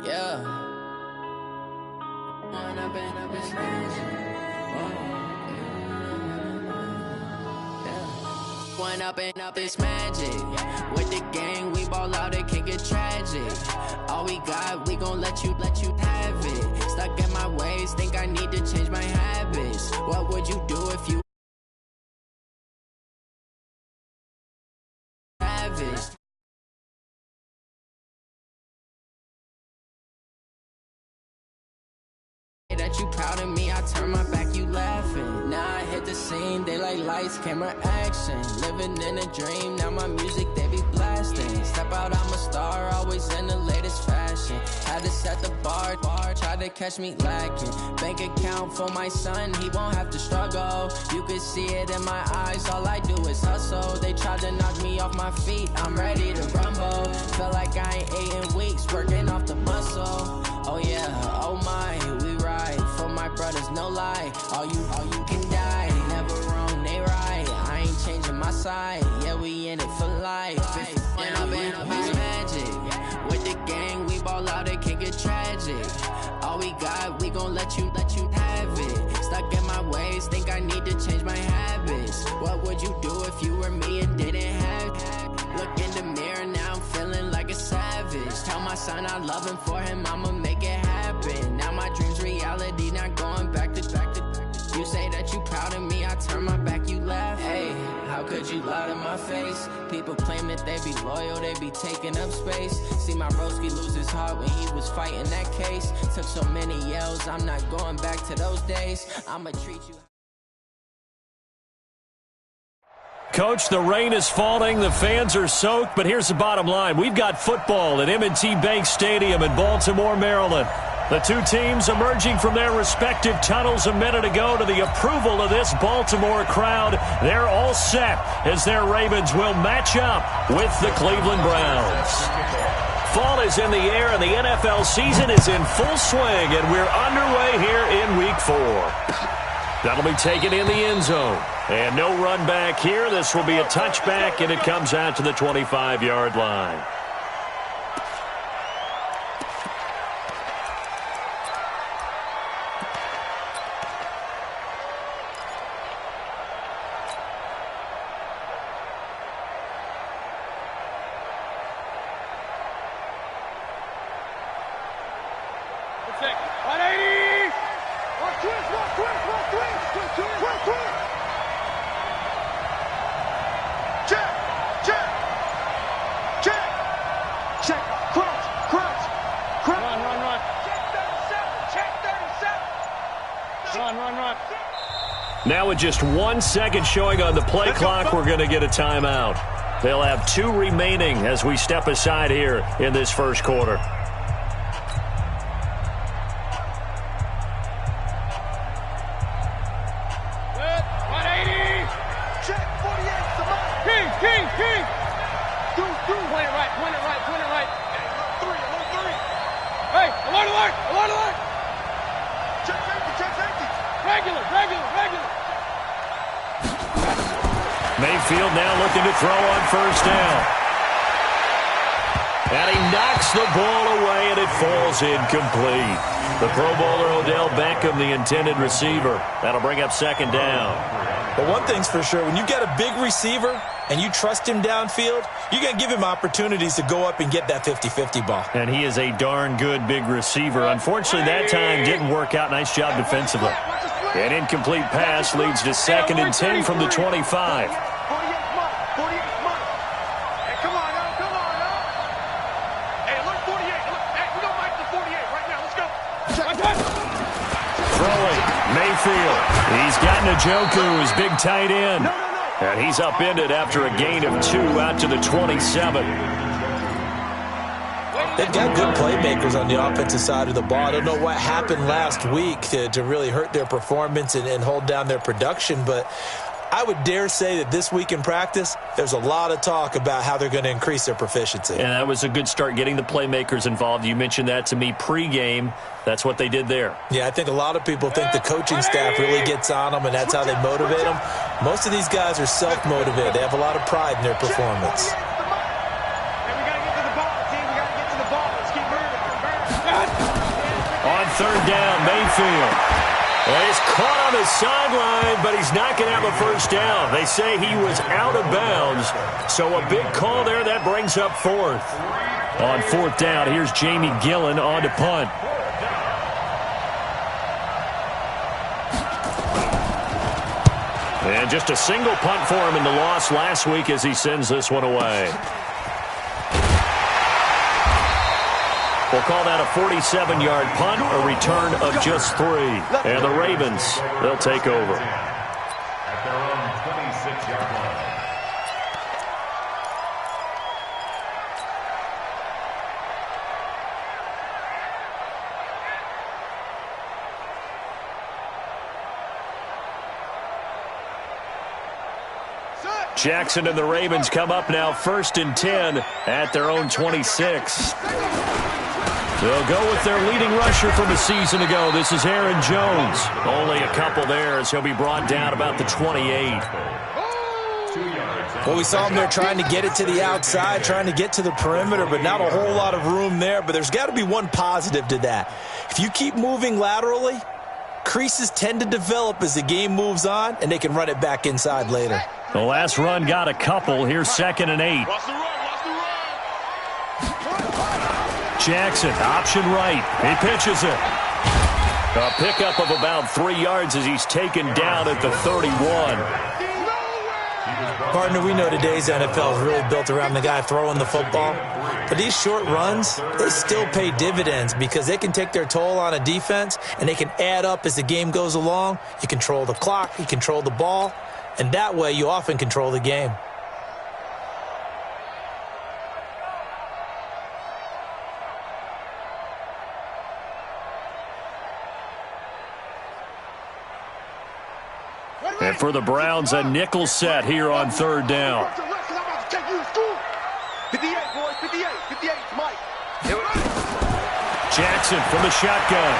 Yeah. One up and up, it's magic. With the gang, we ball out, it can get tragic. All we got, we gon' let you have it. Stuck in my ways, think I need to change my habits. What would you do if you savage? That you proud of me, I turn my back, you laughing. Now I hit the scene, they like lights, camera, action. Living in a dream, now my music, they be blasting. Step out, I'm a star, always in the latest fashion. Had to set the bar, try to catch me lacking. Bank account for my son, he won't have to struggle. You can see it in my eyes, all I do is hustle. They tried to knock me off my feet, I'm ready to rumble. Feel like I ain't ate in weeks, working off the muscle. Oh yeah, oh my, we ride for my brothers, no lie. All you can die, never wrong, they right. I ain't changing my side, yeah, we in it for life. When I've been up, it's magic. With the gang, we ball out, it can get tragic. All we got, we gon' let you have it. Stuck in my ways, think I need to change my habits. What would you do if you were me and didn't have it? Look in the mirror, now I'm feeling like a savage. Tell my son I love him, for him I'ma make it happen. Now my dream's reality, not going back to. You say that you proud of me, I turn my back, you laugh. Hey, how could you lie to my face? People claim that they be loyal, they be taking up space. See my broski lose his heart when he was fighting that case. Took so many yells, I'm not going back to those days. I'ma treat you. Coach, the rain is falling, the fans are soaked, but here's the bottom line. We've got football at M&T Bank Stadium in Baltimore, Maryland. The two teams emerging from their respective tunnels a minute ago to the approval of this Baltimore crowd. They're all set as their Ravens will match up with the Cleveland Browns. Fall is in the air and the NFL season is in full swing, and we're underway here in Week 4. That'll be taken in the end zone. And no run back here. This will be a touchback, and it comes out to the 25-yard line. Now with just 1 second showing on the play clock, we're going to get a timeout. They'll have 2 remaining as we step aside here in this first quarter. Mayfield now looking to throw on first down. And he knocks the ball away, and it falls incomplete. The Pro Bowler Odell Beckham, the intended receiver. That'll bring up second down. But one thing's for sure, when you got a big receiver and you trust him downfield, you're going to give him opportunities to go up and get that 50-50 ball. And he is a darn good big receiver. Unfortunately, that time didn't work out. Nice job defensively. An incomplete pass leads to 2nd and 10 from the 25. Mayfield. He's got Njoku, his big tight end. And he's upended after a gain of 2 out to the 27. They've got good playmakers on the offensive side of the ball. I don't know what happened last week to really hurt their performance and hold down their production, but I would dare say that this week in practice, there's a lot of talk about how they're going to increase their proficiency. And that was a good start, getting the playmakers involved. You mentioned that to me pregame. That's what they did there. Yeah, I think a lot of people think the coaching staff really gets on them, and that's how they motivate them. Most of these guys are self-motivated. They have a lot of pride in their performance. third down, Mayfield. Well, he's caught on the sideline, but he's not going to have a first down. They say he was out of bounds, so a big call there. That brings up fourth. On fourth down, here's Jamie Gillen on to punt. And just a single punt for him in the loss last week as he sends this one away. We'll call that a 47-yard punt, a return of just 3. And the Ravens, they'll take over. At their own 26-yard line. Jackson and the Ravens come up now 1st and 10 at their own 26. They'll go with their leading rusher from a season ago. This is Aaron Jones. Only a couple there as he'll be brought down about the 28. Well, we saw him there trying to get it to the outside, trying to get to the perimeter, but not a whole lot of room there. But there's got to be one positive to that. If you keep moving laterally, creases tend to develop as the game moves on, and they can run it back inside later. The last run got a couple. Here's 2nd and 8. Jackson, option right. He pitches it. A pickup of about 3 yards as he's taken down at the 31. Partner, we know today's NFL is really built around the guy throwing the football. But these short runs, they still pay dividends because they can take their toll on a defense, and they can add up as the game goes along. You control the clock, you control the ball, and that way you often control the game. And for the Browns, a nickel set here on 3rd down. Jackson from the shotgun.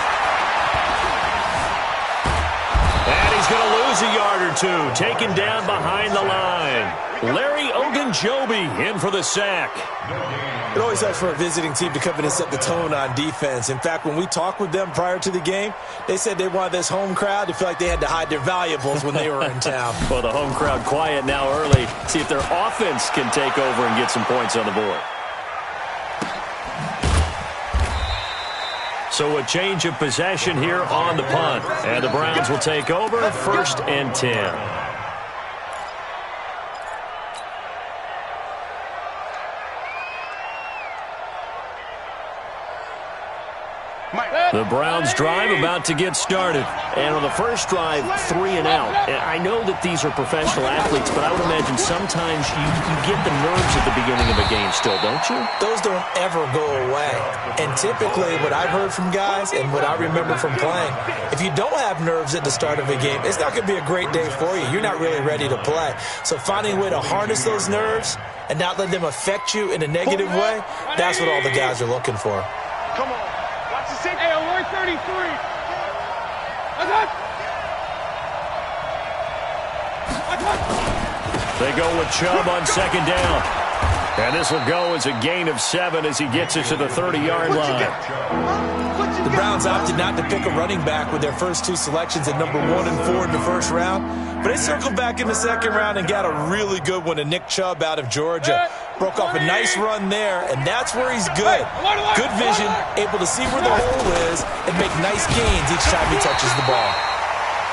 And he's going to lose a yard or two. Taken down behind the line. Larry Ogunjobi in for the sack. It always helps for a visiting team to come in and set the tone on defense. In fact, when we talked with them prior to the game, they said they wanted this home crowd to feel like they had to hide their valuables when they were in town. Well, the home crowd quiet now early. See if their offense can take over and get some points on the board. So a change of possession here on the punt. And the Browns will take over 1st and 10. The Browns drive about to get started. And on the first drive, 3 and out. And I know that these are professional athletes, but I would imagine sometimes you get the nerves at the beginning of a game still, don't you? Those don't ever go away. And typically what I've heard from guys and what I remember from playing, if you don't have nerves at the start of a game, it's not going to be a great day for you. You're not really ready to play. So finding a way to harness those nerves and not let them affect you in a negative way, that's what all the guys are looking for. Come on. Hey, alert 33. They go with Chubb on 2nd down. And this will go as a gain of 7 as he gets it to the 30-yard line. The Browns opted not to pick a running back with their first 2 selections at number 1 and 4 in the first round. But they circled back in the 2nd round and got a really good one to Nick Chubb out of Georgia. Broke off a nice run there, and that's where he's good. Good vision, able to see where the hole is and make nice gains each time he touches the ball.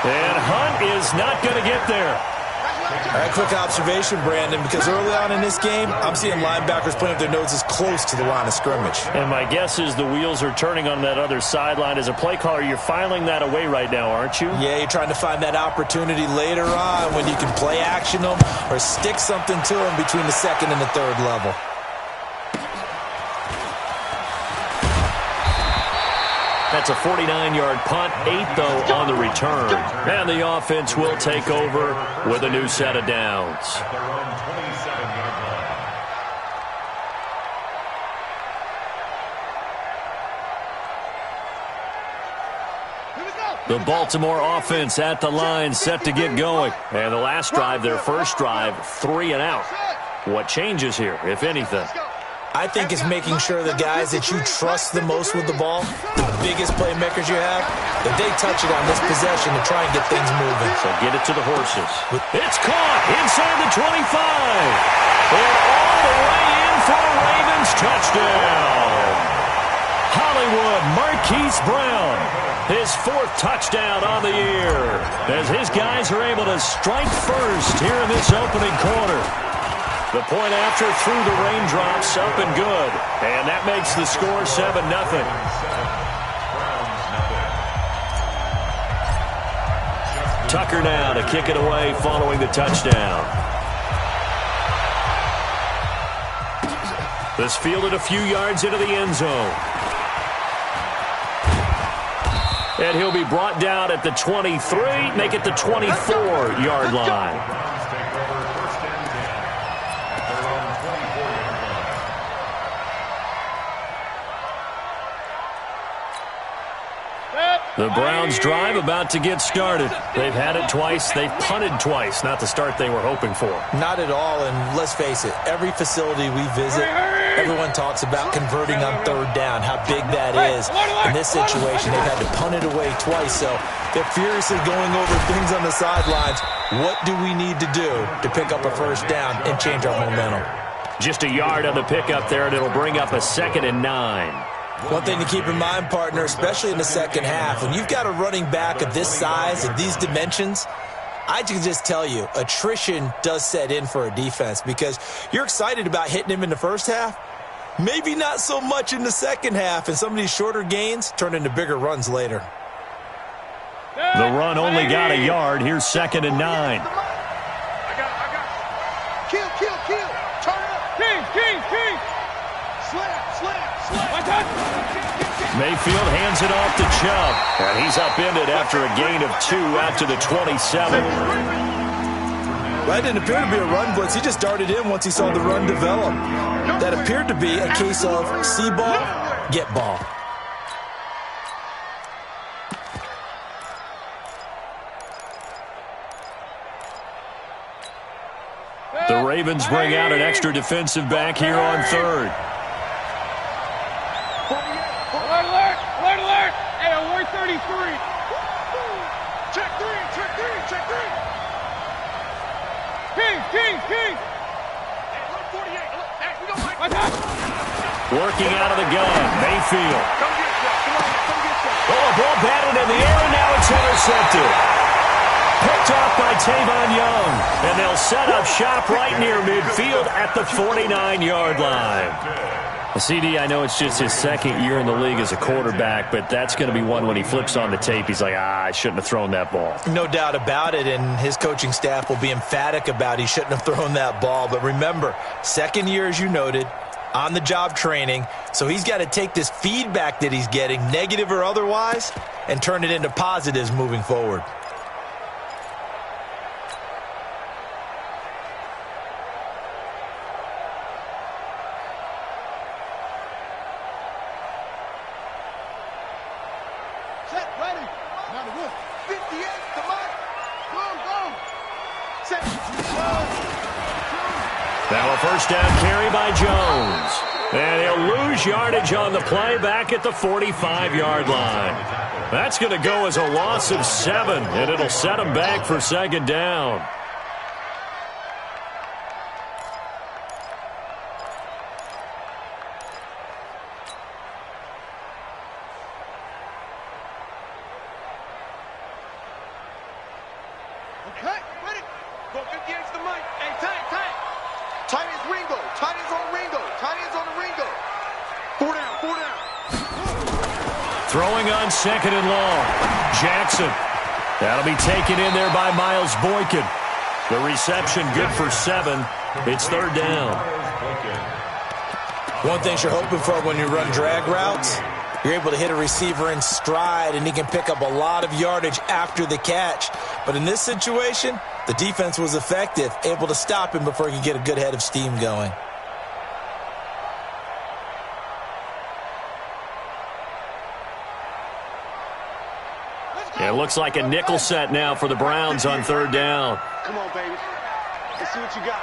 And Hunt is not going to get there. All right, quick observation, Brandon, because early on in this game, I'm seeing linebackers playing with their noses close to the line of scrimmage. And my guess is the wheels are turning on that other sideline. As a play caller, you're filing that away right now, aren't you? Yeah, you're trying to find that opportunity later on when you can play action them or stick something to them between the 2nd and the 3rd level. That's a 49-yard punt, 8 though on the return. And the offense will take over with a new set of downs. At their own 27-yard line. The Baltimore offense at the line, set to get going. And the last drive, their first drive, 3 and out. What changes here, if anything? I think it's making sure the guys that you trust the most with the ball, the biggest playmakers you have, that they touch it on this possession to try and get things moving. So get it to the horses. It's caught inside the 25. And all the way in for a Ravens touchdown. Hollywood Marquise Brown, his 4th touchdown on the year, as his guys are able to strike first here in this opening quarter. The point after through the raindrops, up and good. And that makes the score 7-0. Tucker now to kick it away following the touchdown. This fielded a few yards into the end zone. And he'll be brought down at the 23, make it the 24-yard line. The Browns drive about to get started. They've had it twice. They've punted twice. Not the start they were hoping for. Not at all, and let's face it, every facility we visit, everyone talks about converting on 3rd down, how big that is. In this situation, they've had to punt it away twice, so they're furiously going over things on the sidelines. What do we need to do to pick up a 1st down and change our momentum? Just a yard on the pickup there, and it'll bring up a 2nd and 9. One thing to keep in mind, partner, especially in the second half, when you've got a running back of this size, of these dimensions, I can just tell you, attrition does set in for a defense because you're excited about hitting him in the first half, maybe not so much in the second half, and some of these shorter gains turn into bigger runs later. The run only got a yard. Here's 2nd and 9. I got it. Kill. Turn it up. King. Slam. Mayfield hands it off to Chubb, and he's upended after a gain of 2 out to the 27. That didn't appear to be a run blitz. He just darted in once he saw the run develop. That appeared to be a case of see ball, get ball. The Ravens bring out an extra defensive back here on 3rd. Alert! Hey, alert 33. Check 3. King. Hey, alert 48. Hey, we don't like that. Working out of the gun, Mayfield. Come get that. Oh, a ball batted in the air, and now it's intercepted. Picked off by Tavon Young, and they'll set up shop right near midfield at the 49-yard line. CD, I know it's just his 2nd year in the league as a quarterback, but that's going to be one when he flips on the tape, he's like, I shouldn't have thrown that ball. No doubt about it, and his coaching staff will be emphatic about he shouldn't have thrown that ball. But remember, 2nd year, as you noted, on-the-job training, so he's got to take this feedback that he's getting, negative or otherwise, and turn it into positives moving forward. Now a 1st down carry by Jones. And he'll lose yardage on the play back at the 45-yard line. That's going to go as a loss of 7, and it'll set him back for 2nd down. Okay, ready? Go 50 to the mic. Hey, tank. Tight ends Ringo. Tight ends on the Ringo. 4 down. Throwing on 2nd and long. Jackson. That'll be taken in there by Miles Boykin. The reception good for 7. It's 3rd down. One thing you're hoping for when you run drag routes, you're able to hit a receiver in stride, and he can pick up a lot of yardage after the catch. But in this situation, the defense was effective, able to stop him before he could get a good head of steam going. It looks like a nickel set now for the Browns on 3rd down. Come on, baby. Let's see what you got.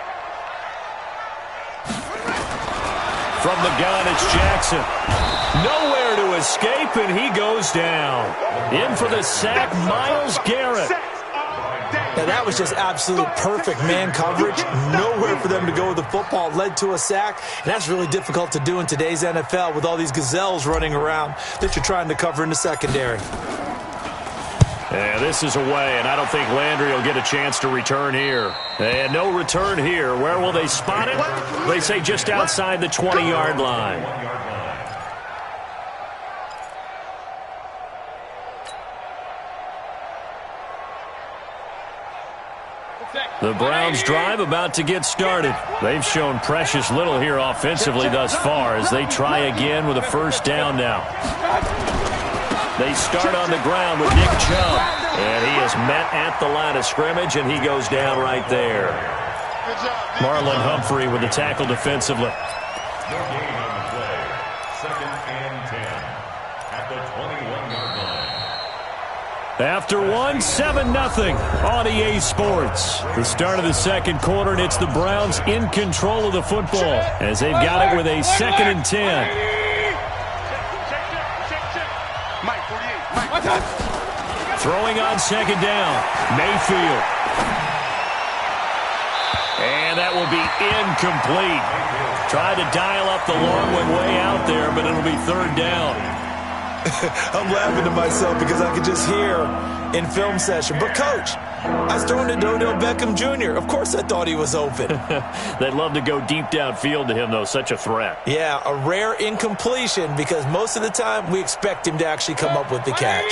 From the gun, it's Jackson. Nowhere to escape, and he goes down. In for the sack, Myles Garrett. Now, that was just absolute perfect man coverage. Nowhere for them to go with the football. Led to a sack, and that's really difficult to do in today's NFL with all these gazelles running around that you're trying to cover in the secondary. Yeah, this is away, and I don't think Landry will get a chance to return here. And no return here. Where will they spot it? They say just outside the 20-yard line. The Browns' drive about to get started. They've shown precious little here offensively thus far as they try again with a first down now. They start on the ground with Nick Chubb. And he is met at the line of scrimmage, and he goes down right there. Marlon Humphrey with the tackle defensively. No gain on the play. 2nd and 10 at the 21-yard line. After 7-0 on EA Sports. The start of the second quarter, and it's the Browns in control of the football as they've got it with a 2nd and 10. Throwing on 2nd down, Mayfield. And that will be incomplete. Tried to dial up the long one way out there, but it'll be 3rd down. I'm laughing to myself because I could just hear in film session. But, Coach, I was throwing to Odell Beckham Jr. Of course I thought he was open. They'd love to go deep downfield to him, though. Such a threat. Yeah, a rare incompletion because most of the time we expect him to actually come up with the catch.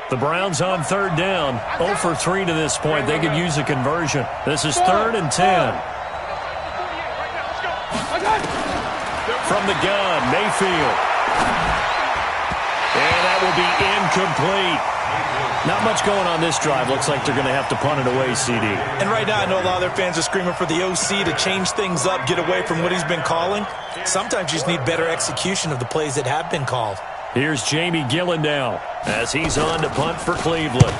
The Browns on 3rd down. 0 for 3 to this point. They could use a conversion. This is 3rd and 10. From the gun, Mayfield. And that will be incomplete. Not much going on this drive. Looks like they're going to have to punt it away, CD. And right now I know a lot of their fans are screaming for the OC to change things up, get away from what he's been calling. Sometimes you just need better execution of the plays that have been called. Here's Jamie Gillen now as he's on to punt for Cleveland.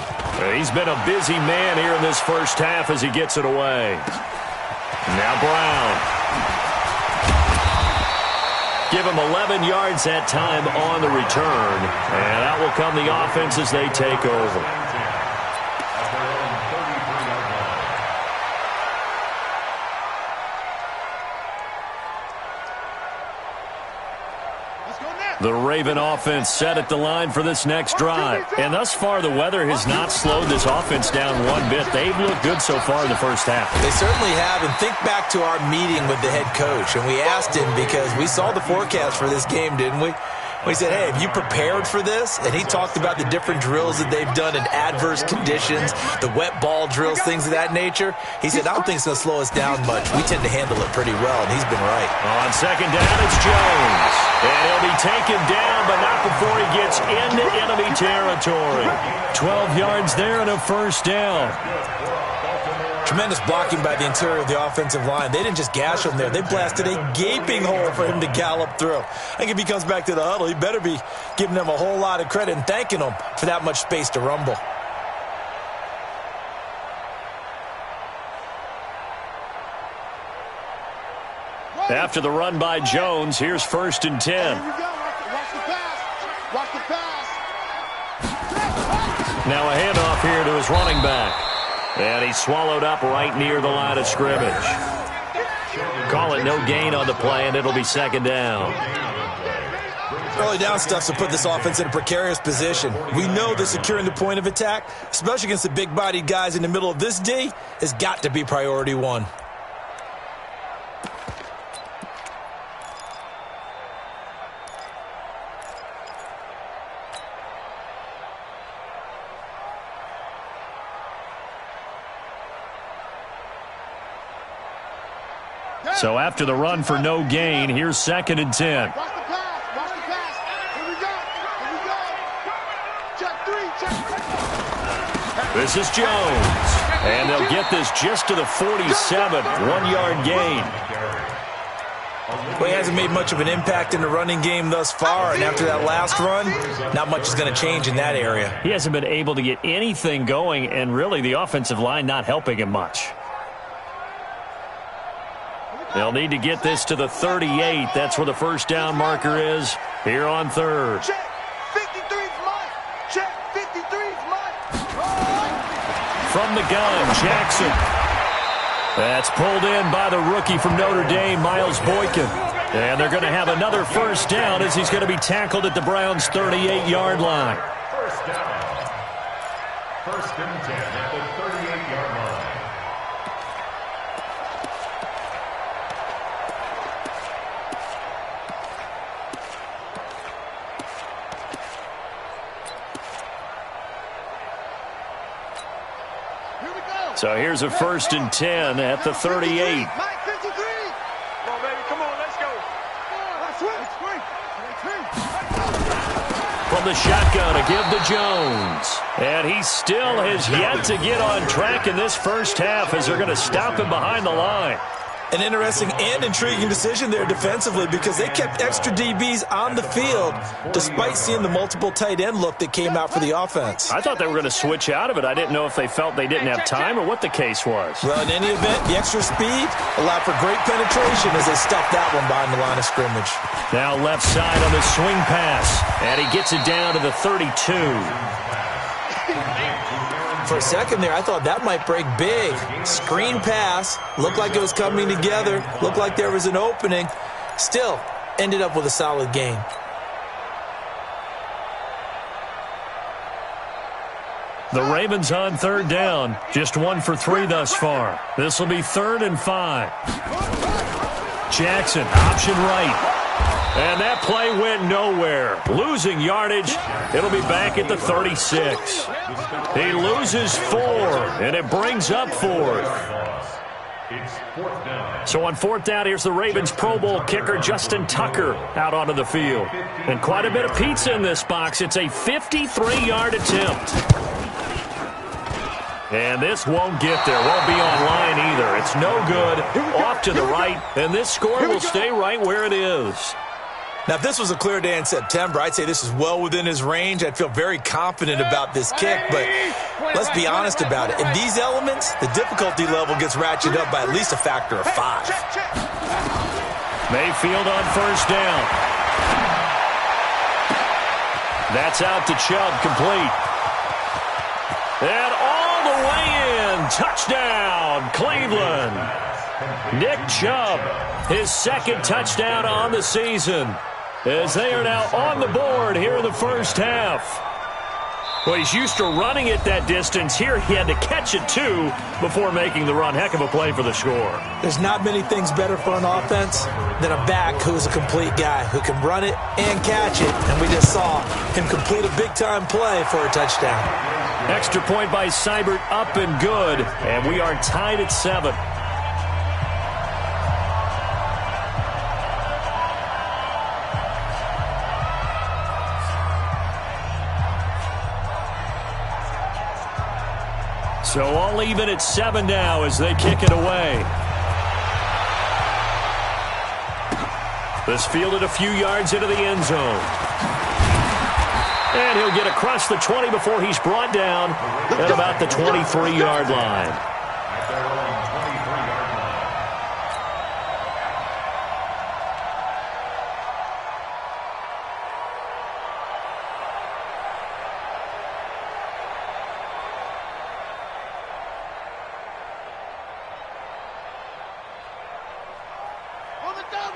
He's been a busy man here in this first half as he gets it away. Now Brown. Give him 11 yards that time on the return. And out will come the offense as they take over. The Raven offense set at the line for this next drive. And thus far, the weather has not slowed this offense down one bit. They've looked good so far in the first half. They certainly have. And think back to our meeting with the head coach. And we asked him because we saw the forecast for this game, didn't we? We said, hey, have you prepared for this? And he talked about the different drills that they've done in adverse conditions, the wet ball drills, things of that nature. He said, I don't think it's going to slow us down much. We tend to handle it pretty well, and he's been right. On 2nd down, it's Jones. And he'll be taken down, but not before he gets into enemy territory. 12 yards there and a first down. Tremendous blocking by the interior of the offensive line. They didn't just gash him there. They blasted a gaping hole for him to gallop through. I think if he comes back to the huddle, he better be giving them a whole lot of credit and thanking them for that much space to rumble. After the run by Jones, here's 1st and 10. Here we go. Watch the pass. Watch the pass. Now a handoff here to his running back. And he's swallowed up right near the line of scrimmage. Call it no gain on the play, and it'll be 2nd down. Early down stuff to put this offense in a precarious position. We know that securing the point of attack, especially against the big-bodied guys in the middle of this D, has got to be priority one. So after the run for no gain, here's 2nd and 10. Watch the pass. Watch the pass. Here we go. Here we go. Check 3. Check 3. This is Jones. And they'll get this just to the 47. 1-yard gain. Well, he hasn't made much of an impact in the running game thus far, and after that last run, not much is going to change in that area. He hasn't been able to get anything going, and really the offensive line not helping him much. They'll need to get this to the 38. That's where the first down marker is here on third. Check. 53's mine. Check. 53's mine. From the gun, Jackson. That's pulled in by the rookie from Notre Dame, Miles Boykin. And they're going to have another first down as he's going to be tackled at the Browns' 38-yard line. First down. First and 10 at the 38-yard line. So here's a first and 10 at the 38. Mike, 53. Come on, baby. Come on. Let's go. From the shotgun to give to Jones. And he still has yet to get on track in this first half as they're going to stop him behind the line. An interesting and intriguing decision there defensively because they kept extra DBs on the field despite seeing the multiple tight end look that came out for the offense. I thought they were going to switch out of it. I didn't know if they felt they didn't have time or what the case was. Well, in any event, the extra speed allowed for great penetration as they stuffed that one behind the line of scrimmage. Now left side on the swing pass, and he gets it down to the 32. For a second there, I thought that might break big. Screen pass, looked like it was coming together, looked like there was an opening. Still, ended up with a solid gain. The Ravens on third down, just 1 for 3 thus far. This will be 3rd and 5. Jackson, option right. And that play went nowhere. Losing yardage. It'll be back at the 36. He loses 4, and it brings up 4th. So on 4th down, here's the Ravens Pro Bowl kicker Justin Tucker out onto the field. And quite a bit of pizza in this box. It's a 53-yard attempt. And this won't get there. Won't be on line either. It's no good. Off to the right. And this score will stay right where it is. Now, if this was a clear day in September, I'd say this is well within his range. I'd feel very confident about this kick, but let's be honest about it. In these elements, the difficulty level gets ratcheted up by at least a factor of 5. Mayfield on first down. That's out to Chubb, complete. And all the way in, touchdown, Cleveland. Nick Chubb, his 2nd touchdown on the season, as they are now on the board here in the first half. Well, he's used to running it that distance. Here he had to catch it, too, before making the run. Heck of a play for the score. There's not many things better for an offense than a back who's a complete guy, who can run it and catch it. And we just saw him complete a big-time play for a touchdown. Extra point by Seibert, up and good. And we are tied at 7. So all even at 7 now as they kick it away. This fielded a few yards into the end zone. And he'll get across the 20 before he's brought down at about the 23-yard line.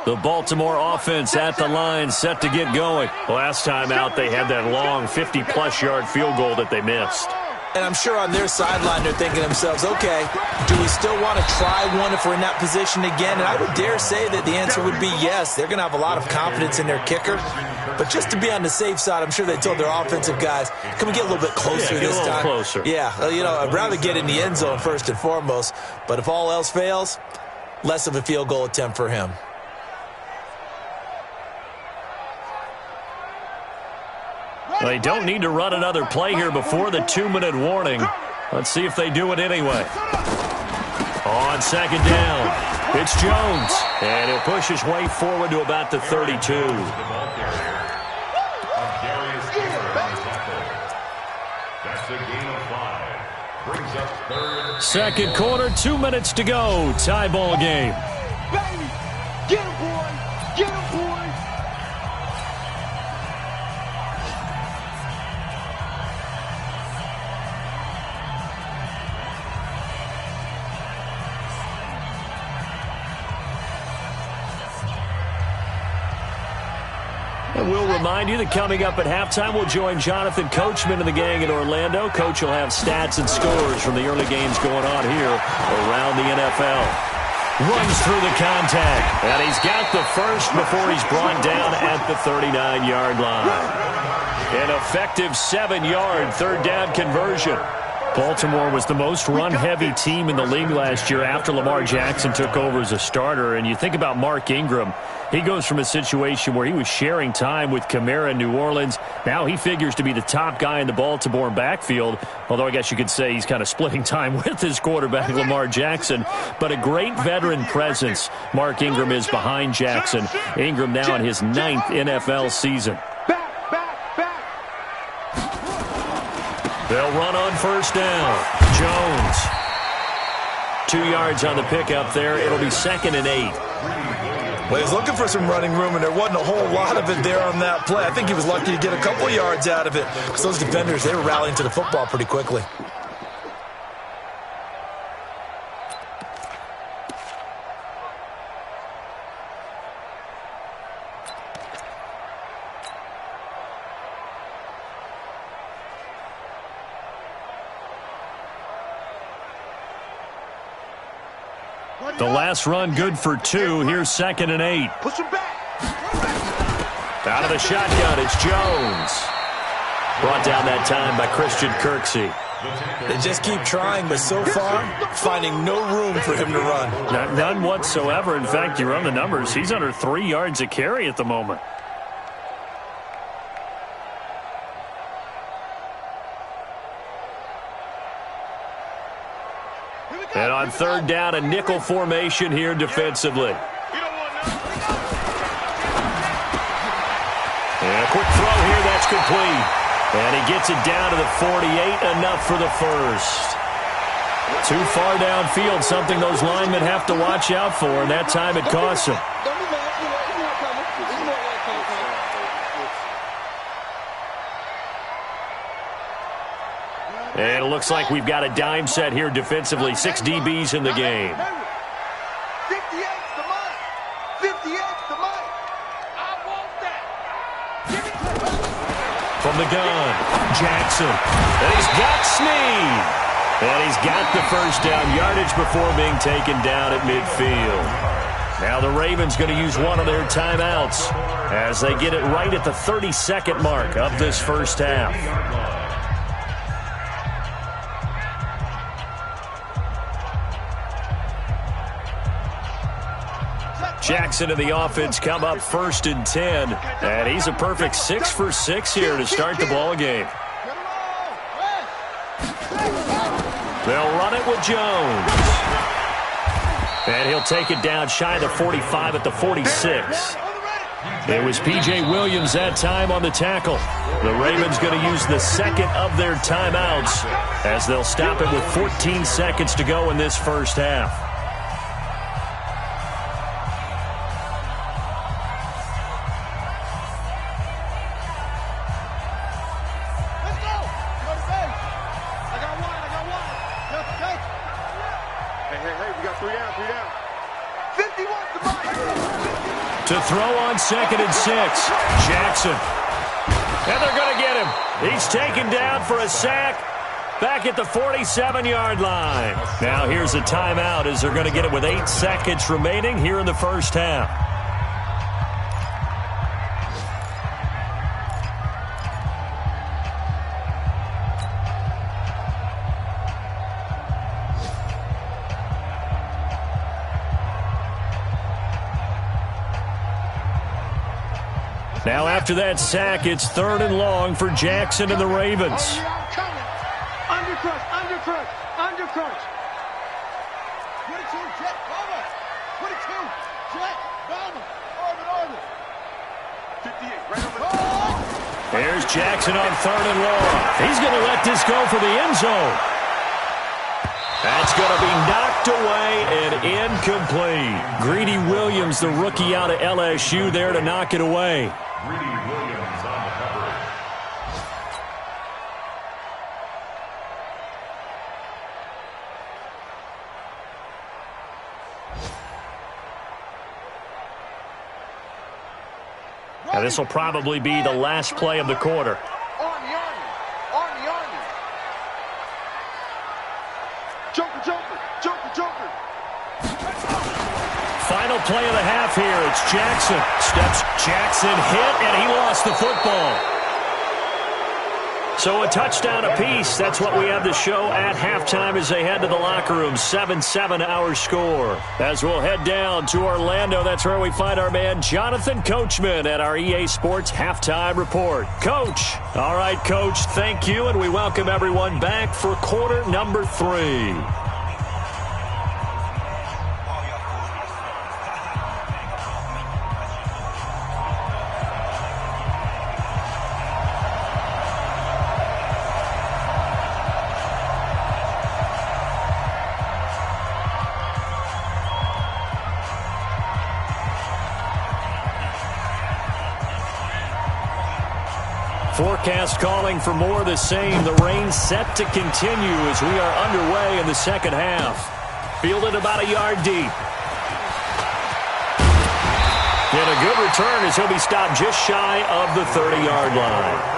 The Baltimore offense at the line, set to get going. Last time out, they had that long 50-plus yard field goal that they missed. And I'm sure on their sideline they're thinking to themselves, okay, do we still want to try one if we're in that position again? And I would dare say that the answer would be yes. They're going to have a lot of confidence in their kicker. But just to be on the safe side, I'm sure they told their offensive guys, can we get a little bit closer this time? Closer. Yeah, I'd rather get in the end zone first and foremost. But if all else fails, less of a field goal attempt for him. They don't need to run another play here before the 2-minute warning. Let's see if they do it anyway. On 2nd down, it's Jones. And he'll push his way forward to about the 32. That's a gain of 5. Brings up 3rd. Second quarter, 2 minutes to go. Tie ball game. baby! Get him, boy! Get him, boy! And we'll remind you that coming up at halftime, we'll join Jonathan Coachman and the gang in Orlando. Coach will have stats and scores from the early games going on here around the NFL. Runs through the contact, and he's got the first before he's brought down at the 39-yard line. An effective 7-yard third-down conversion. Baltimore was the most run-heavy team in the league last year after Lamar Jackson took over as a starter. And you think about Mark Ingram, he goes from a situation where he was sharing time with Kamara in New Orleans. Now he figures to be the top guy in the Baltimore backfield, although I guess you could say he's kind of splitting time with his quarterback, Lamar Jackson. But a great veteran presence Mark Ingram is behind Jackson. Ingram now in his 9th NFL season. They'll run on first down. Jones. 2 yards on the pickup there. It'll be 2nd and 8. Well, he's looking for some running room, and there wasn't a whole lot of it there on that play. I think he was lucky to get a couple yards out of it, because those defenders, they were rallying to the football pretty quickly. The last run good for 2. Here's 2nd and 8. Push him back. Out of the shotgun, it's Jones. Brought down that time by Christian Kirksey. They just keep trying, but so far, finding no room for him to run. None whatsoever. In fact, you run the numbers. He's under 3 yards a carry at the moment. And on third down, a nickel formation here defensively. And a quick throw here, that's complete. And he gets it down to the 48, enough for the first. Too far downfield, something those linemen have to watch out for, and that time it costs him. And it looks like we've got a dime set here defensively. 6 DBs in the game. 58's the money. 58's the money. I want that. Give it to me. From the gun, Jackson. And he's got Snead. And he's got the first down yardage before being taken down at midfield. Now the Ravens going to use one of their timeouts as they get it right at the 30-second mark of this first half. Jackson and the offense come up 1st and 10. And he's a perfect 6 for 6 here to start the ball game. They'll run it with Jones. And he'll take it down shy of the 45 at the 46. It was P.J. Williams that time on the tackle. The Ravens going to use the 2nd of their timeouts as they'll stop it with 14 seconds to go in this first half. To throw on 2nd and 6. Jackson. And they're going to get him. He's taken down for a sack back at the 47-yard line. Now here's a timeout as they're going to get it with 8 seconds remaining here in the first half. Now after that sack, it's 3rd and long for Jackson and the Ravens. Undercrush, undercrush, undercrush. 22, jet, bomber. 22, jet, bomber. Orbit. 58, right over there. There's Jackson on 3rd and long. He's going to let this go for the end zone. That's going to be knocked away and incomplete. Greedy Williams, the rookie out of LSU, there to knock it away. Greedy Williams on the coverage. And this will probably be the last play of the quarter. Army. Joker. Final play of the half here. It's Jackson. Jackson hit, and he lost the football. So a touchdown apiece. That's what we have to show at halftime as they head to the locker room. 7-7 our score. As we'll head down to Orlando, that's where we find our man Jonathan Coachman at our EA Sports Halftime Report. Coach. All right, Coach, thank you, and we welcome everyone back for quarter number 3. Forecast calling for more of the same. The rain set to continue as we are underway in the second half. Fielded about a yard deep. And a good return as he'll be stopped just shy of the 30-yard line.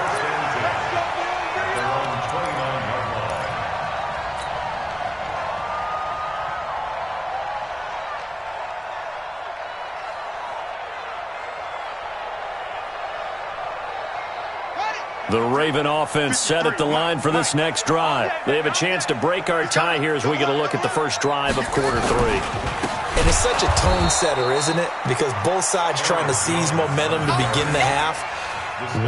The Raven offense set at the line for this next drive. They have a chance to break our tie here as we get a look at the first drive of quarter 3. And it's such a tone setter, isn't it? Because both sides trying to seize momentum to begin the half.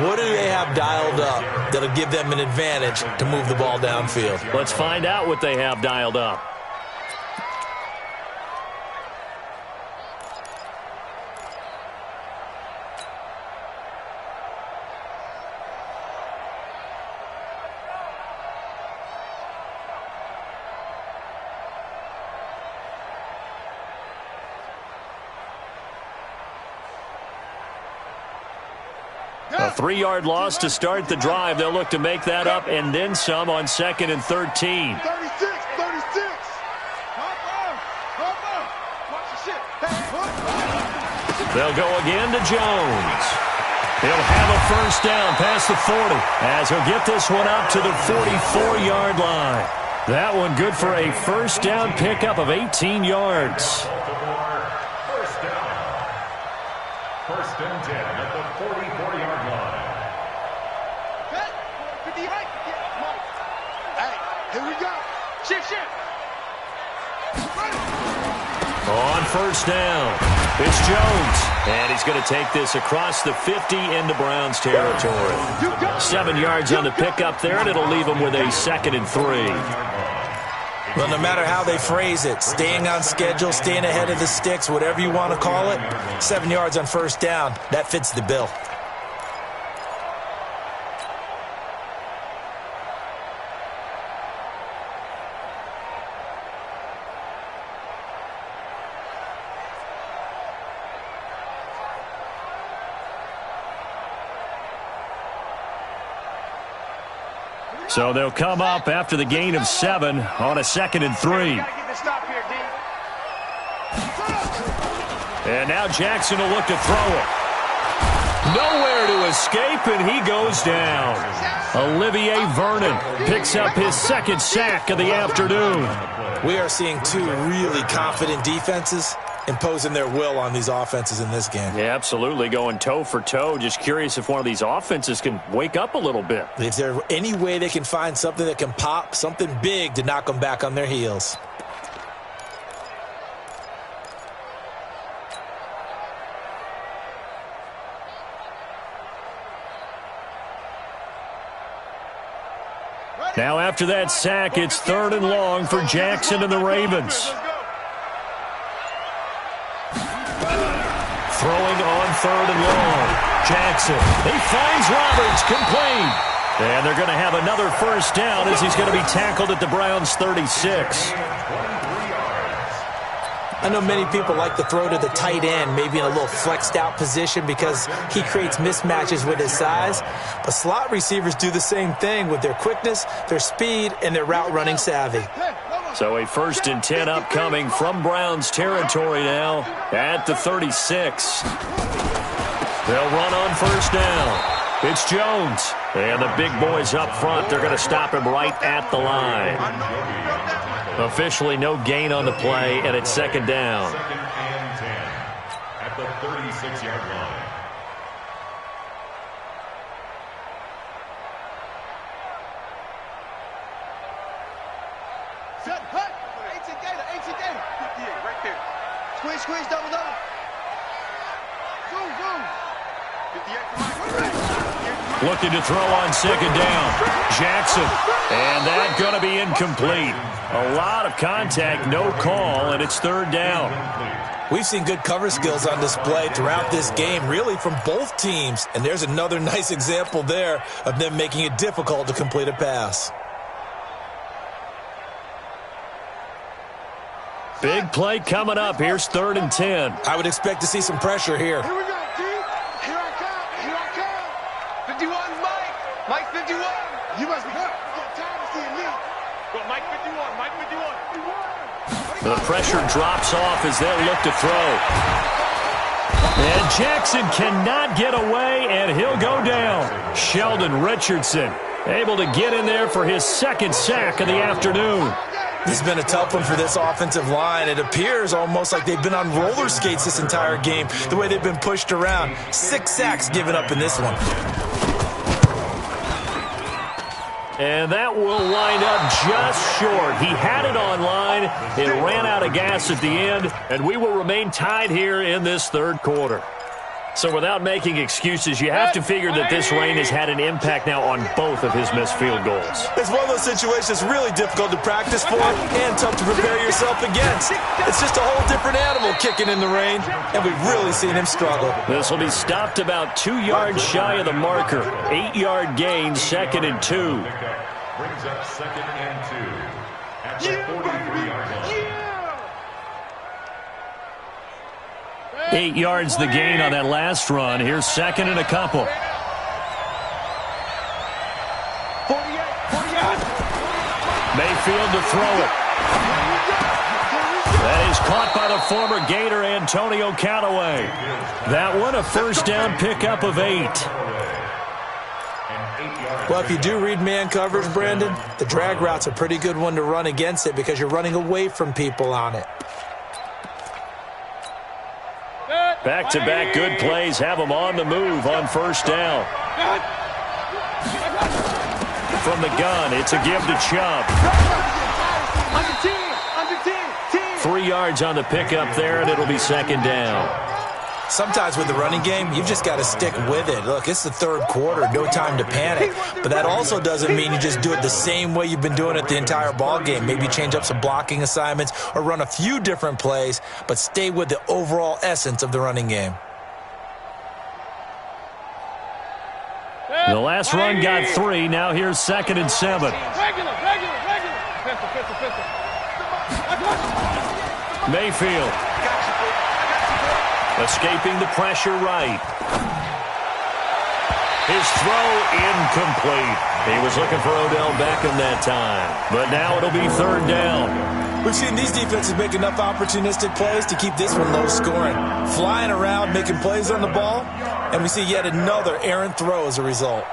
What do they have dialed up that'll give them an advantage to move the ball downfield? Let's find out what they have dialed up. A 3-yard loss to start the drive. They'll look to make that up and then some on 2nd and 13. 36. They'll go again to Jones. He'll have a first down past the 40 as he'll get this one up to the 44-yard line. That one good for a first down pickup of 18 yards. First and 10 at the 44-yard line. Hey, here we go. Shift. On first down, it's Jones. And he's going to take this across the 50 into Browns territory. 7 yards on the pickup there, and it'll leave him with a 2nd and 3. Well, no matter how they phrase it, staying on schedule, staying ahead of the sticks, whatever you want to call it, 7 yards on first down, that fits the bill. So they'll come up after the gain of 7 on a 2nd and 3. And now Jackson will look to throw it. Nowhere to escape, and he goes down. Olivier Vernon picks up his 2nd sack of the afternoon. We are seeing 2 really confident defenses imposing their will on these offenses in this game. Yeah, absolutely, going toe for toe. Just curious if one of these offenses can wake up a little bit. Is there any way they can find something that can pop, something big to knock them back on their heels? Now after that sack, it's 3rd and long for Jackson and the Ravens. Throwing on 3rd and long. Jackson, he finds Roberts, complete. And they're going to have another first down as he's going to be tackled at the Browns' 36. I know many people like to throw to the tight end, maybe in a little flexed out position because he creates mismatches with his size. But slot receivers do the same thing with their quickness, their speed, and their route running savvy. So a 1st and 10 upcoming from Browns territory now at the 36. They'll run on 1st down. It's Jones. And the big boys up front, they're going to stop him right at the line. Officially no gain on the play, and it's 2nd down. 2nd and 10 at the 36-yard line. Set, hut. 18 Gator, 18 Gator. 58, right there. Squeeze, squeeze, double, double. Zoom, zoom. 58, come on. Looking to throw on 2nd down. Jackson. And that's going to be incomplete. A lot of contact, no call, and it's 3rd down. We've seen good cover skills on display throughout this game, really from both teams. And there's another nice example there of them making it difficult to complete a pass. Big play coming up. Here's 3rd and 10. I would expect to see some pressure here. Here we go, G. Here I come. Here I come. 51's Mike. Mike 51. You must be good. Time to see me. Go, Mike 51. Mike 51. The pressure drops off as they look to throw. And Jackson cannot get away, and he'll go down. Sheldon Richardson able to get in there for his 2nd sack of the afternoon. This has been a tough one for this offensive line. It appears almost like they've been on roller skates this entire game, the way they've been pushed around. 6 sacks given up in this one. And that will wind up just short. He had it on line. It ran out of gas at the end, and we will remain tied here in this 3rd quarter. So without making excuses, you have to figure that this rain has had an impact now on both of his missed field goals. It's one of those situations really difficult to practice for and tough to prepare yourself against. It's just a whole different animal kicking in the rain, and we've really seen him struggle. This will be stopped about 2 yards shy of the marker. 8-yard gain, 2nd and 2. Brings up 2nd and 2 at the 43-yard line. 8 yards the gain on that last run. Here's 2nd and a couple. 48. Mayfield to throw it. That is caught by the former Gator Antonio Callaway. That one a 1st down pickup of 8. Well, if you do read man coverage, Brandon, the drag route's a pretty good one to run against it because you're running away from people on it. Back-to-back good plays have them on the move on 1st down. From the gun, it's a give to Chubb. 3 yards on the pickup there, and it'll be 2nd down. Sometimes with the running game, you've just got to stick with it. Look, it's the 3rd quarter, no time to panic. But that also doesn't mean you just do it the same way you've been doing it the entire ball game. Maybe change up some blocking assignments or run a few different plays, but stay with the overall essence of the running game. The last run got 3. Now here's 2nd and 7. Mayfield. Escaping the pressure right. His throw incomplete. He was looking for Odell Beckham that time. But now it'll be 3rd down. We've seen these defenses make enough opportunistic plays to keep this one low scoring. Flying around, making plays on the ball, and we see yet another errant throw as a result.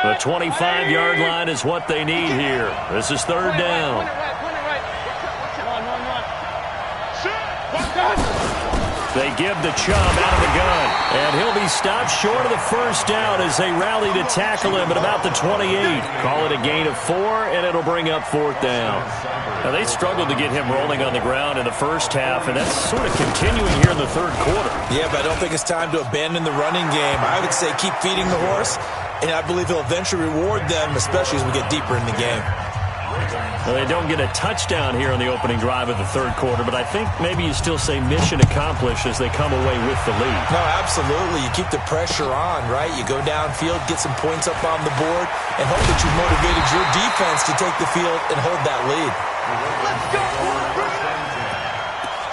The 25-yard line is what they need here. This is 3rd down. They give the Chubb out of the gun. And he'll be stopped short of the 1st down as they rally to tackle him at about the 28. Call it a gain of 4, and it'll bring up 4th down. Now, they struggled to get him rolling on the ground in the 1st half, and that's sort of continuing here in the 3rd quarter. Yeah, but I don't think it's time to abandon the running game. I would say keep feeding the horse, and I believe he'll eventually reward them, especially as we get deeper in the game. Well, they don't get a touchdown here on the opening drive of the third quarter, but I think maybe you still say mission accomplished as they come away with the lead. No, absolutely. You keep the pressure on, right? You go downfield, get some points up on the board, and hope that you've motivated your defense to take the field and hold that lead. Let's go!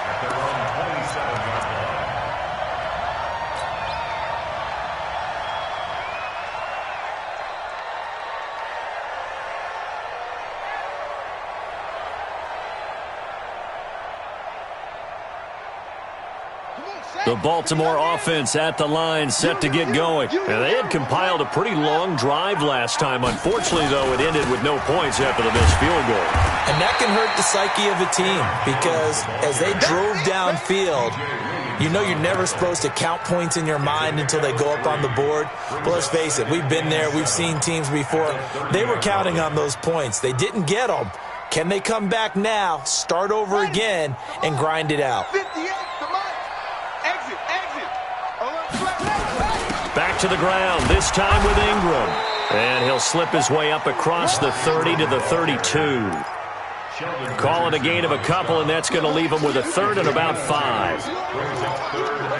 At their own 27-yard line. The Baltimore offense at the line, set to get going. And they had compiled a pretty long drive last time. Unfortunately, though, it ended with no points after the missed field goal. And that can hurt the psyche of a team because as they drove downfield, you know you're never supposed to count points in your mind until they go up on the board. But let's face it, we've been there. We've seen teams before. They were counting on those points. They didn't get them. Can they come back now, start over again, and grind it out? 58 for Mike. Exit, exit. Back to the ground, this time with Ingram. And he'll slip his way up across the 30 to the 32. Call it a gain of a couple, and that's going to leave him with a third and about 5.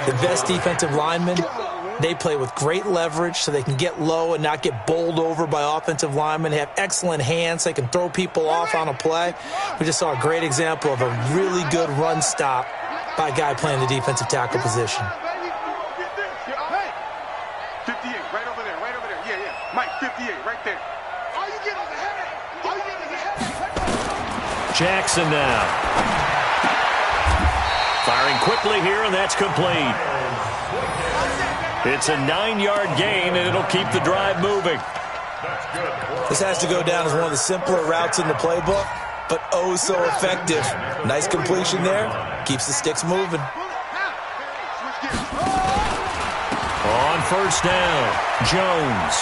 The best defensive linemen, they play with great leverage so they can get low and not get bowled over by offensive linemen. They have excellent hands. They can throw people off on a play. We just saw a great example of a really good run stop by a guy playing the defensive tackle position. 58, right over there, right over there. Yeah, yeah. Mike, 58, right there. All you get is a headache. All you get is a headache. Jackson now. Firing quickly here, and that's complete. It's a 9-yard gain, and it'll keep the drive moving. This has to go down as one of the simpler routes in the playbook, but oh so effective. Nice completion there. Keeps the sticks moving. On first down, Jones.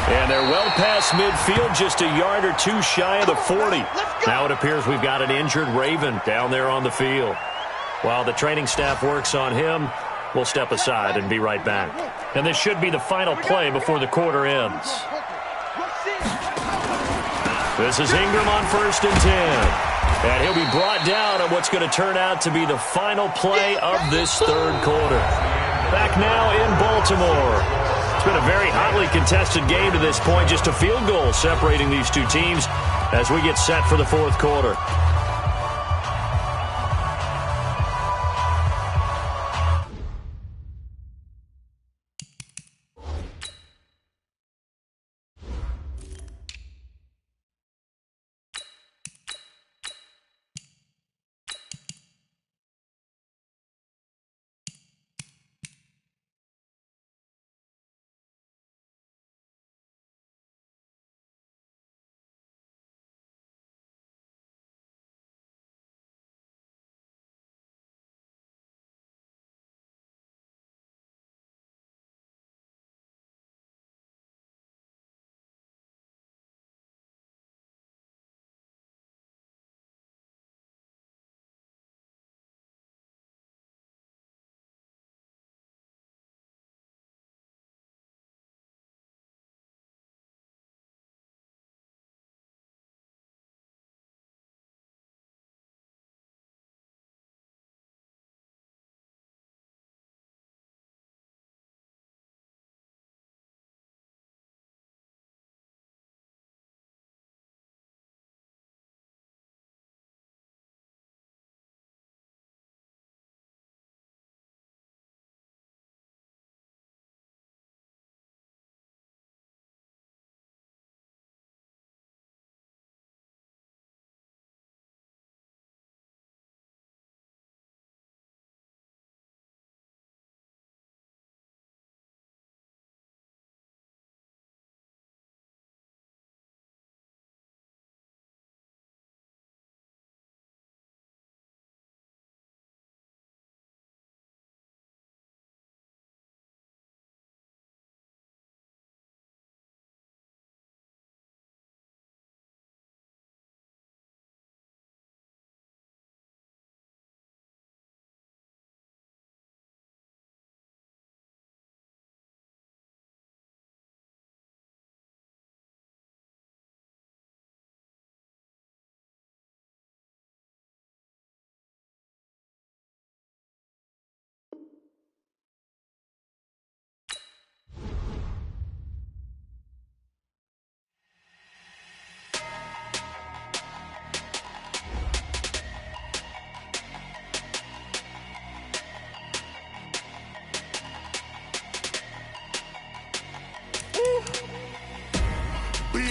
And they're well past midfield, just a yard or two shy of the 40. Now it appears we've got an injured Raven down there on the field. While the training staff works on him, we'll step aside and be right back. And this should be the final play before the quarter ends. This is Ingram on first and 10. And he'll be brought down on what's going to turn out to be the final play of this third quarter. Back now in Baltimore. It's been a very hotly contested game to this point. Just a field goal separating these two teams as we get set for the fourth quarter.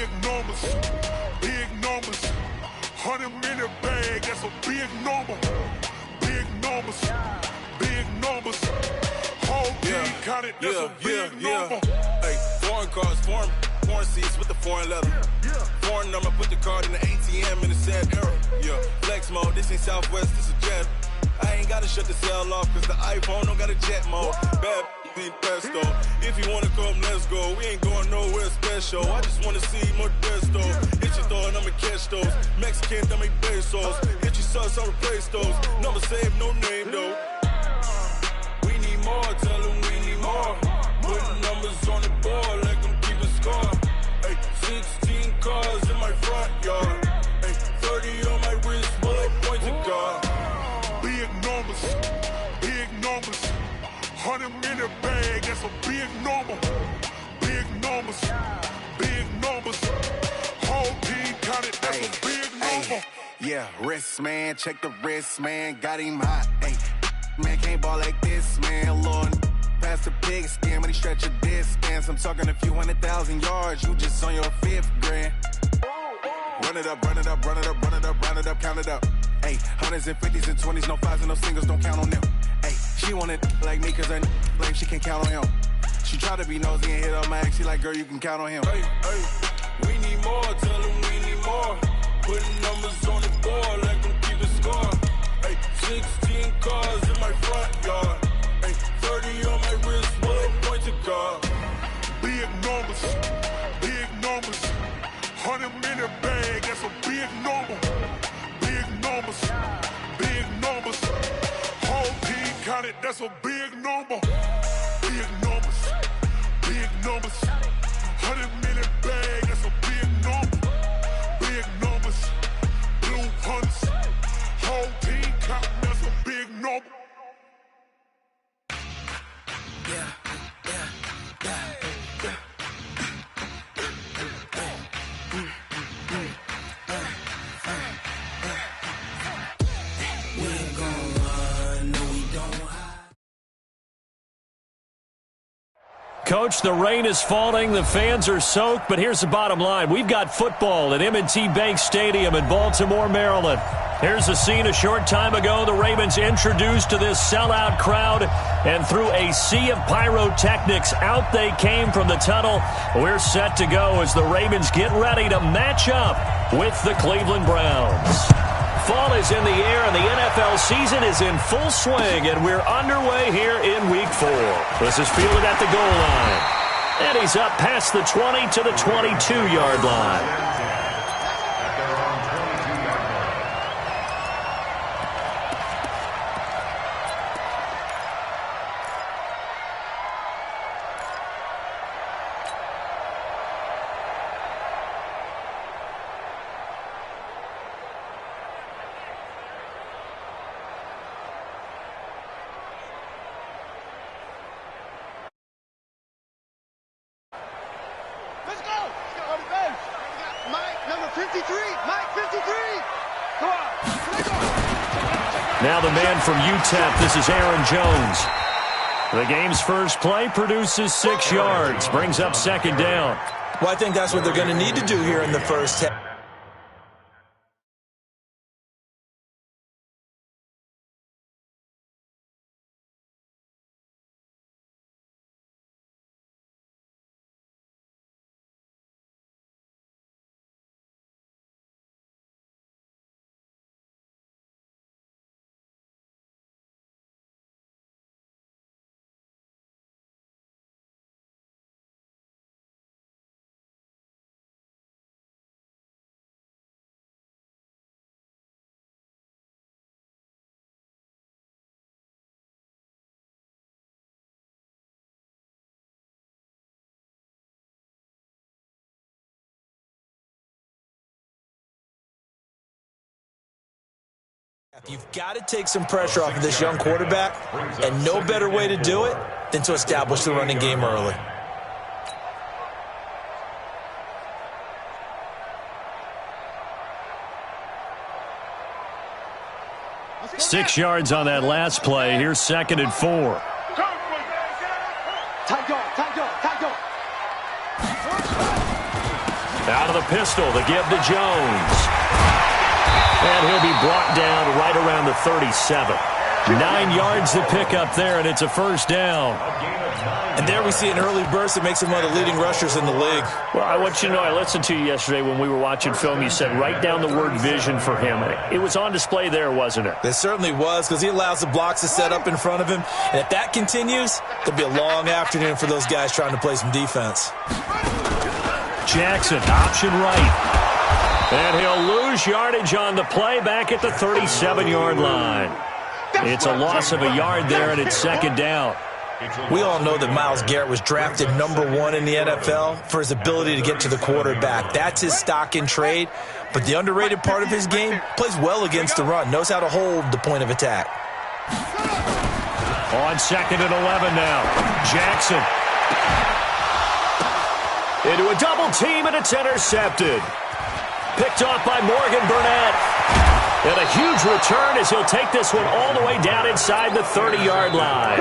Big numbers, big numbers. 100-minute bag, that's a big number. Big numbers, big numbers. Whole team counted, that's a big number. Hey, foreign cars, foreign seats with the foreign leather. Foreign number, put the card in the ATM in the sad era. Yeah, flex mode, this ain't Southwest, this is jet. I ain't gotta shut the cell off, cause the iPhone don't got a jet mode. Bad need pesto. If you wanna come, let's go. We ain't going nowhere special. I just wanna see more desto. Hit your throw and I'ma catch those. Mexican, I make pesos. Hit your sauce, I'll replace those. Number save, no name though. We need more, tell them we need more. Putting numbers on the board, like them keep a score. Hey, 16 cars in my front yard. Hey, 30 on my wrist, bullet points of God. Big numbers, big numbers. 100-minute bag, that's a big number. Big numbers, big numbers. Whole team counted, that's a big number. Yeah, wrist man, check the wrist man, got him hot. Hey, man can't ball like this, man. Lord, past the pig skin when he stretch a distance. I'm talking a few 100,000 yards, you just on your 5th grand. Run it up, run it up, run it up, run it up, run it up, count it up. Hey, 100s and 50s and 20s, no 5s and no singles, don't count on them. Hey, she want it like me cause her lame, she can't count on him. She try to be nosy and hit up my ex, she like, girl, you can count on him. Hey, we need more, tell them we need more. Putting numbers on the board, like them keep a score. Hey, 16 cars in my front yard. Hey, 30 on my wrist, bullet points of God. Big numbers, big numbers. 100-minute bag, that's a big number. Big numbers, big numbers. Whole team counted, that's a big number. Big numbers, big numbers. 100-minute bag, that's a big number. Big numbers, blue hunts. Whole team counting, that's a big number. Coach, the rain is falling, the fans are soaked, but here's the bottom line. We've got football at M&T Bank Stadium in Baltimore, Maryland. Here's a scene a short time ago. The Ravens introduced to this sellout crowd, and through a sea of pyrotechnics, out they came from the tunnel. We're set to go as the Ravens get ready to match up with the Cleveland Browns. Fall is in the air, and the NFL season is in full swing, and we're underway here in Week 4. This is fielded at the goal line, and he's up past the 20 to the 22-yard line. Now the man from UTEP, this is Aaron Jones. The game's first play produces 6 yards, brings up second down. Well, I think that's what they're going to need to do here in the first half. You've got to take some pressure off of this young quarterback, and no better way to do it than to establish the running game early. Six yards on that last play. Here's 2nd and 4. Out of the pistol, the give to Jones. And he'll be brought down right around the 37. 9 yards to pick up there, and it's a first down. And there we see an early burst that makes him one of the leading rushers in the league. Well, I want you to know, I listened to you yesterday when we were watching film. You said write down the word vision for him. It was on display there, wasn't it? It certainly was, because he allows the blocks to set up in front of him. And if that continues, there'll be a long afternoon for those guys trying to play some defense. Jackson, option right. And he'll lose yardage on the play back at the 37-yard line. It's a loss of a yard there, and it's second down. We all know that Myles Garrett was drafted #1 in the NFL for his ability to get to the quarterback. That's his stock in trade. But the underrated part of his game, plays well against the run, knows how to hold the point of attack. On 2nd and 11 now. Jackson. Into a double team, and it's intercepted. Picked off by Morgan Burnett. And a huge return as he'll take this one all the way down inside the 30-yard line.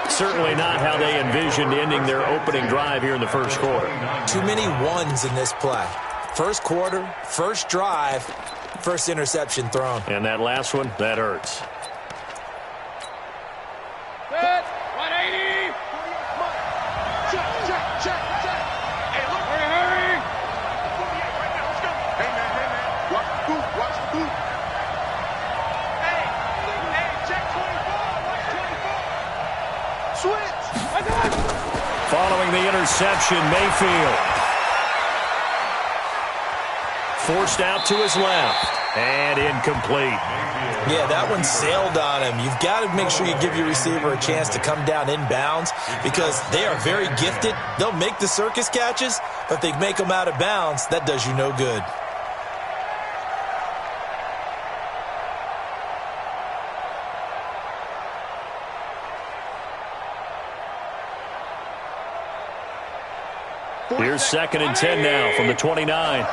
Certainly not how they envisioned ending their opening drive here in the first quarter. Too many ones in this play. First quarter, first drive, first interception thrown. And that last one, that hurts. Set, 180. Check. Hey, look, hurry. 48 right now, let's go. Hey, man. Watch the boot. Hey, check 24. Watch 24. Switch. Following the interception, Mayfield. Forced out to his left. And incomplete. Yeah, that one sailed on him. You've got to make sure you give your receiver a chance to come down inbounds because they are very gifted. They'll make the circus catches, but if they make them out of bounds, that does you no good. Here's 2nd and 10 now from the 29.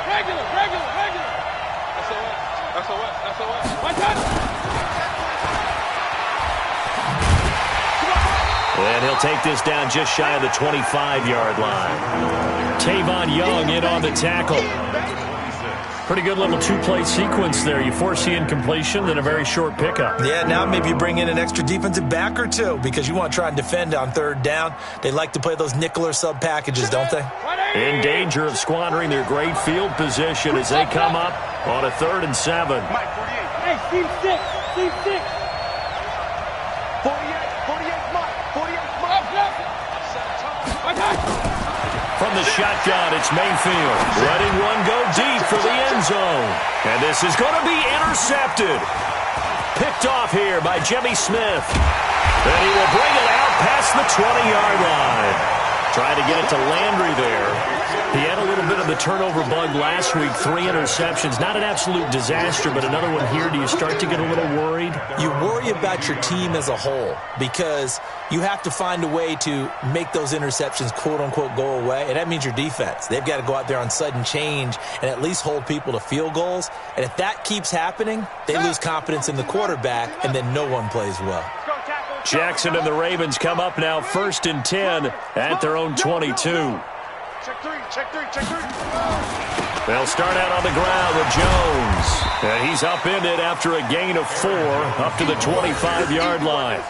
Regular. SOS. One touch. And he'll take this down just shy of the 25-yard line. Tavon Young in on the tackle. Pretty good little two-play sequence there. You force the incompletion, then a very short pickup. Yeah, now maybe you bring in an extra defensive back or two because you want to try and defend on 3rd down. They like to play those nickel or sub packages, don't they? In danger of squandering their great field position as they come up on a 3rd and 7. Mike, 48. Hey, Steve 6. 48, Mike. 48, Mike. From the shotgun, it's Mayfield. Letting one go deep for the end zone. And this is going to be intercepted. Picked off here by Jimmy Smith. And he will bring it out past the 20-yard line. Trying to get it to Landry there. He had a little bit of the turnover bug last week. 3 interceptions. Not an absolute disaster, but another one here. Do you start to get a little worried? You worry about your team as a whole because you have to find a way to make those interceptions, quote-unquote, go away, and that means your defense. They've got to go out there on sudden change and at least hold people to field goals. And if that keeps happening, they lose confidence in the quarterback, and then no one plays well. Jackson and the Ravens come up now 1st and 10 at their own 22. Check three. They'll start out on the ground with Jones. And he's upended after a gain of 4 up to the 25-yard line.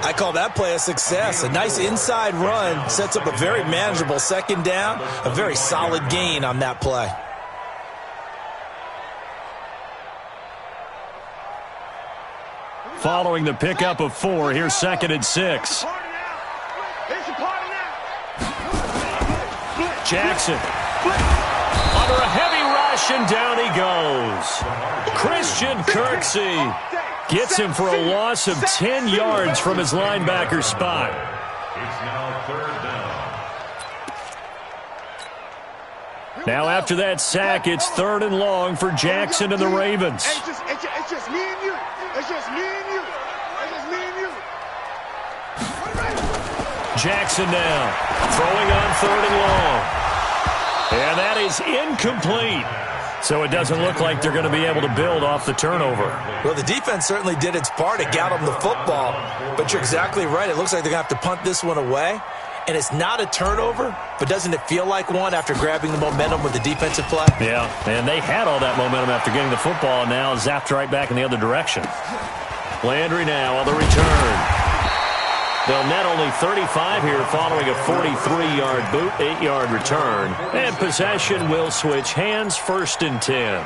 I call that play a success. A nice inside run sets up a very manageable 2nd down. A very solid gain on that play. Following the pickup of 4, here's 2nd and 6. Jackson under a heavy rush, and down he goes. Christian Kirksey gets him for a loss of 10 yards from his linebacker spot. It's now 3rd down. Now after that sack, it's 3rd and long for Jackson and the Ravens. It's just me and you. Jackson now throwing on 3rd and long. And that is incomplete. So it doesn't look like they're going to be able to build off the turnover. Well, the defense certainly did its part. It got them the football. But you're exactly right. It looks like they're going to have to punt this one away. and it's not a turnover, but doesn't it feel like one after grabbing the momentum with the defensive play? Yeah, and they had all that momentum after getting the football, and now zapped right back in the other direction. Landry now on the return. They'll net only 35 here following a 43-yard boot, 8-yard return. And possession will switch hands, 1st and 10.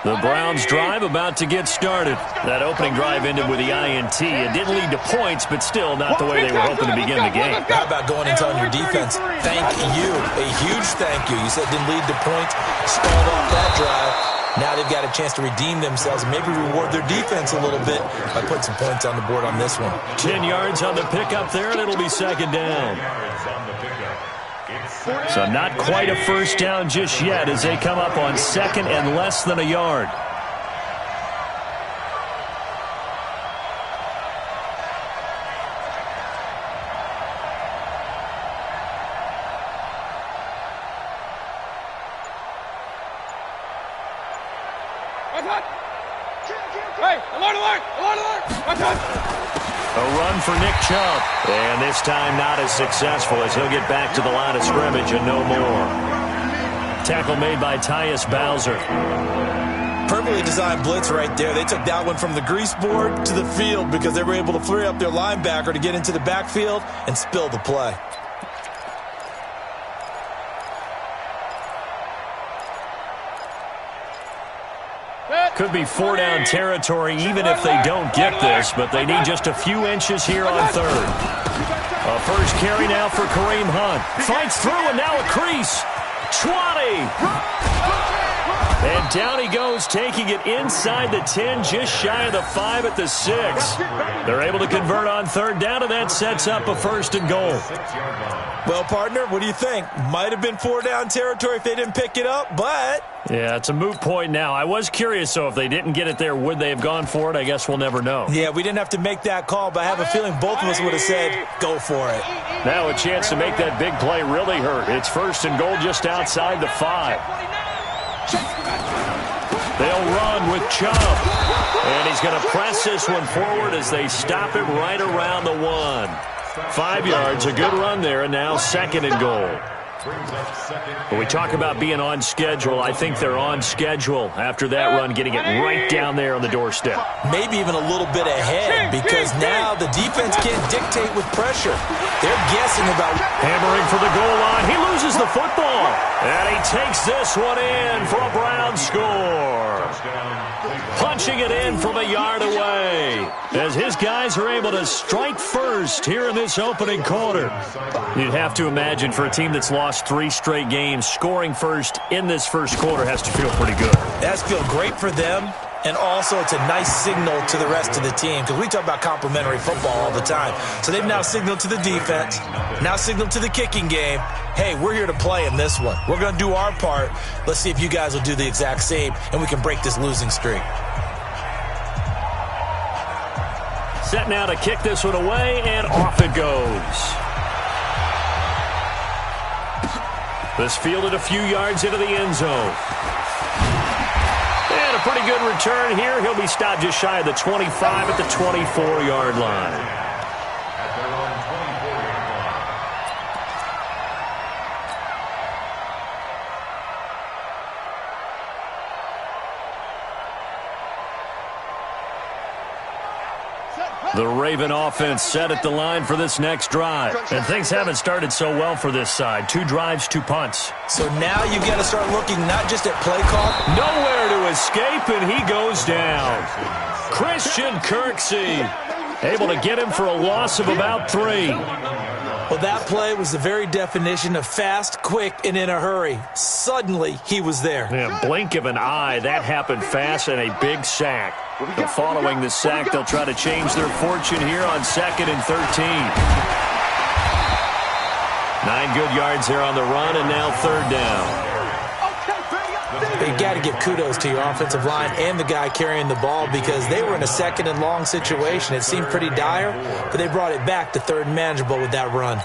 The Browns drive about to get started. That opening drive ended with the INT. It didn't lead to points, but still not the way they were hoping to begin the game. How about going and telling your defense, thank you, a huge thank you. You said it didn't lead to points, stalled off that drive. Now they've got a chance to redeem themselves and maybe reward their defense a little bit by putting some points on the board on this one. 10 yards on the pickup there, and it'll be 2nd down. So not quite a 1st down just yet as they come up on 2nd and less than a yard. Hey, alert, alert, alert, alert! Watch out! A run for Nick Chubb. And this time not as successful as he'll get back to the line of scrimmage and no more. Tackle made by Tyus Bowser. Perfectly designed blitz right there. They took that one from the grease board to the field because they were able to free up their linebacker to get into the backfield and spill the play. Could be 4-down territory even if they don't get this, but they need just a few inches here on 3rd. A first carry now for Kareem Hunt. Fights through and now a crease. 20. And down he goes, taking it inside the 10, just shy of the 5 at the 6. They're able to convert on 3rd down, and that sets up a 1st and goal. Well, partner, what do you think? Might have been 4-down territory if they didn't pick it up, but... Yeah, it's a moot point now. I was curious, so if they didn't get it there, would they have gone for it? I guess we'll never know. Yeah, we didn't have to make that call, but I have a feeling both of us would have said, go for it. Now a chance to make that big play really hurt. It's 1st and goal just outside the 5. They'll run with Chubb. And he's going to press this one forward as they stop him right around the 1. 5 yards, a good run there, and now 2nd and goal. When we talk about being on schedule, I think they're on schedule after that run, getting it right down there on the doorstep. Maybe even a little bit ahead because now the defense can't dictate with pressure. They're guessing about... Hammering for the goal line. He loses the football. And he takes this one in for a Brown score. Punching it in from a yard away as his guys are able to strike first here in this opening quarter. You'd have to imagine for a team that's lost 3 straight games, scoring first in this first quarter has to feel pretty good. That's feel great for them, and also it's a nice signal to the rest of the team because we talk about complementary football all the time. So they've now signaled to the defense, now signaled to the kicking game, hey, we're here to play in this one. We're going to do our part. Let's see if you guys will do the exact same, and we can break this losing streak. Set now to kick this one away, and off it goes. This fielded a few yards into the end zone. And a pretty good return here. He'll be stopped just shy of the 25 at the 24-yard line. The Raven offense set at the line for this next drive. And things haven't started so well for this side. 2 drives, 2 punts. So now you've got to start looking not just at play call. Nowhere to escape, and he goes down. Christian Kirksey able to get him for a loss of about 3. Well, that play was the very definition of fast, quick, and in a hurry. Suddenly, he was there. Yeah, blink of an eye. That happened fast and a big sack. But following the sack, they'll try to change their fortune here on 2nd and 13. 9 good yards there on the run, and now 3rd down. You got to give kudos to your offensive line and the guy carrying the ball because they were in a 2nd and long situation. It seemed pretty dire, but they brought it back to 3rd and manageable with that run.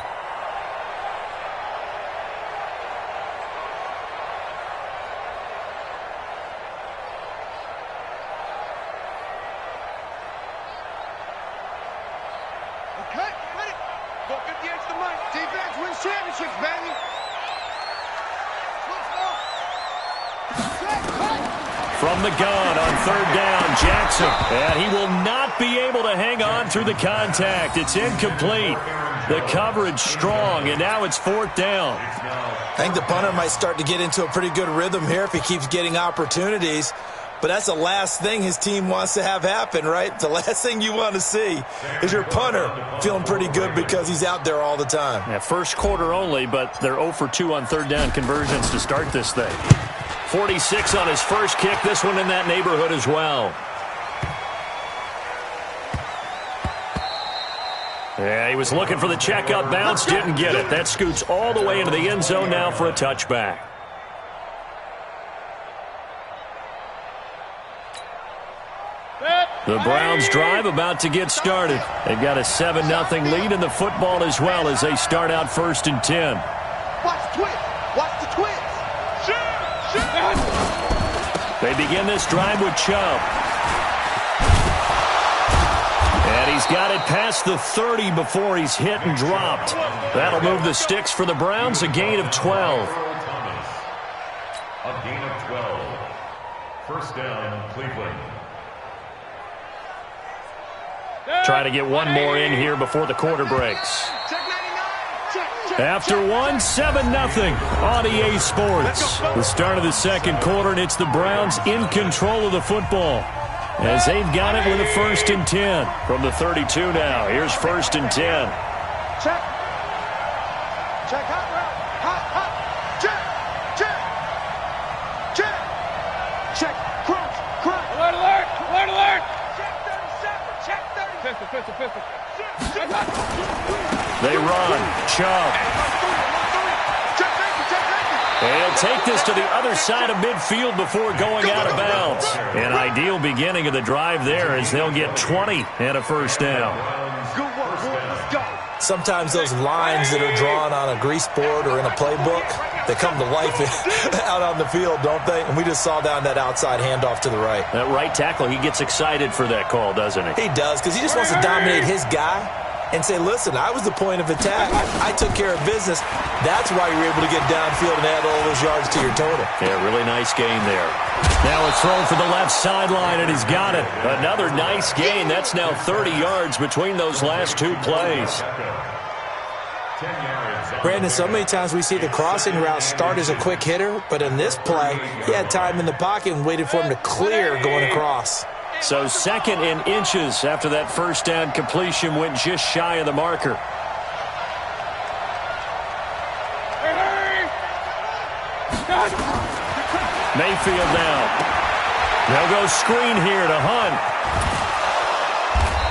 From the gun on third down, Jackson. And he will not be able to hang on through the contact. It's incomplete. The coverage strong, and now it's fourth down. I think the punter might start to get into a pretty good rhythm here if he keeps getting opportunities. But that's the last thing his team wants to have happen, right? The last thing you want to see is your punter feeling pretty good because he's out there all the time. Yeah, first quarter only, but they're 0 for 2 on third down conversions to start this thing. 46 on his first kick. This one in that neighborhood as well. Yeah, he was looking for the checkup bounce, didn't get it. That scoots all the way into the end zone now for a touchback. The Browns drive about to get started. They've got a 7-0 lead in the football as well as they start out 1st and 10. Watch the twist. Watch the twist. They begin this drive with Chubb. And he's got it past the 30 before he's hit and dropped. That'll move the sticks for the Browns, a gain of 12. A gain of 12. First down, Cleveland. Try to get one more in here before the quarter breaks. After one, 7-0 on EA Sports. The start of the second quarter, and it's the Browns in control of the football as they've got it with a 1st and 10 from the 32 now. Here's 1st and 10. Check. Check. Hot. Check. Check. Crunch. Alert. Check 37. Pistol. They run. Chubb. He'll take this to the other side of midfield before going out of bounds. An ideal beginning of the drive there as they'll get 20 and a first down. Sometimes those lines that are drawn on a grease board or in a playbook, they come to life out on the field, don't they? And we just saw down that outside handoff to the right. That right tackle, he gets excited for that call, doesn't he? He does, because he just wants to dominate his guy and say, listen, I was the point of attack. I took care of business. That's why you're able to get downfield and add all those yards to your total. Yeah, really nice gain there. Now a throw for the left sideline, and he's got it. Another nice gain. That's now 30 yards between those last two plays. Brandon, so many times we see the crossing route start as a quick hitter, but in this play, he had time in the pocket and waited for him to clear going across. So 2nd and inches after that first down completion went just shy of the marker. Mayfield now. They'll go screen here to Hunt.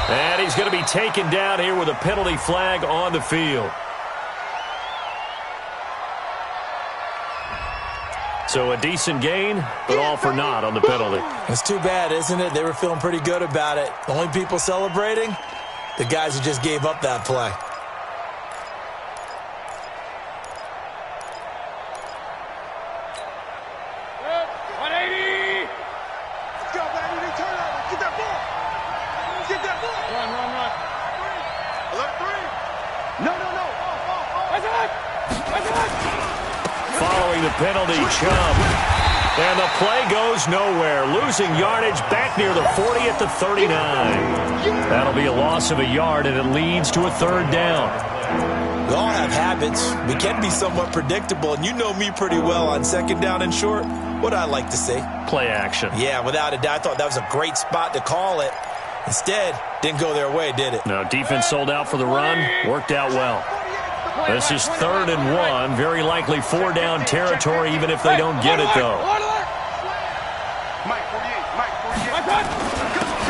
And he's going to be taken down here with a penalty flag on the field. So a decent gain, but all for naught on the penalty. It's too bad, isn't it? They were feeling pretty good about it. The only people celebrating, the guys who just gave up that play. Following the penalty, Chubb. And the play goes nowhere. Losing yardage back near the 40 at the 39. That'll be a loss of a yard, and it leads to a 3rd down. We all have habits. We can be somewhat predictable, and you know me pretty well on 2nd down and short. What I like to see? Play action. Yeah, without a doubt. I thought that was a great spot to call it. Instead, didn't go their way, did it? No, defense sold out for the run. Worked out well. This is 3rd and 1. Very likely 4-down territory, even if they don't get it, though.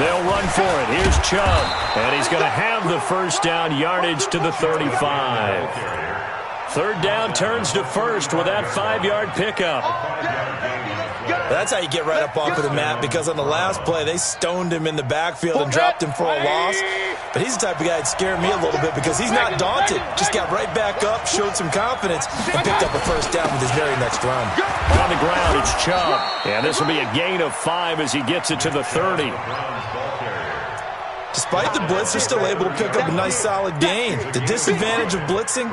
They'll run for it. Here's Chubb. And he's going to have the first down, yardage to the 35. 3rd down turns to 1st with that 5-yard pickup. That's how you get right up off of the mat, because on the last play, they stoned him in the backfield and dropped him for a loss. But he's the type of guy that scared me a little bit because he's not daunted. Just got right back up, showed some confidence, and picked up a first down with his very next run. On the ground, it's Chubb. And this will be a gain of 5 as he gets it to the 30. Despite the blitz, they're still able to pick up a nice solid gain. The disadvantage of blitzing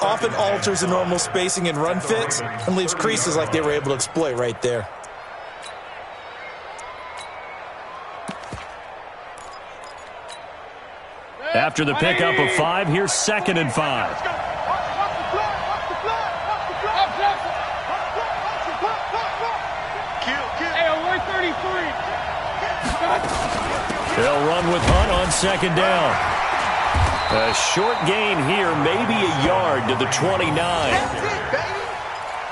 often alters the normal spacing and run fits and leaves creases like they were able to exploit right there. After the pickup of 5, here's 2nd and 5. They'll run with Hunt on 2nd down. A short gain here, maybe a yard to the 29.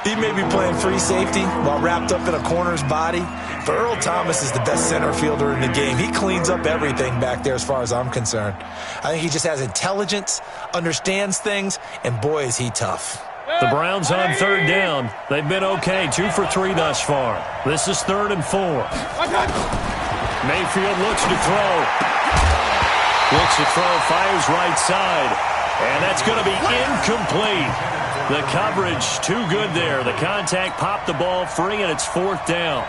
He may be playing free safety while wrapped up in a corner's body, but Earl Thomas is the best center fielder in the game. He cleans up everything back there as far as I'm concerned. I think he just has intelligence, understands things, and boy, is he tough. The Browns on 3rd down. They've been okay, 2 for 3 thus far. This is 3rd and 4. Mayfield looks to throw. Fires right side. And that's going to be incomplete. The coverage too good there. The contact popped the ball free, and it's 4th down.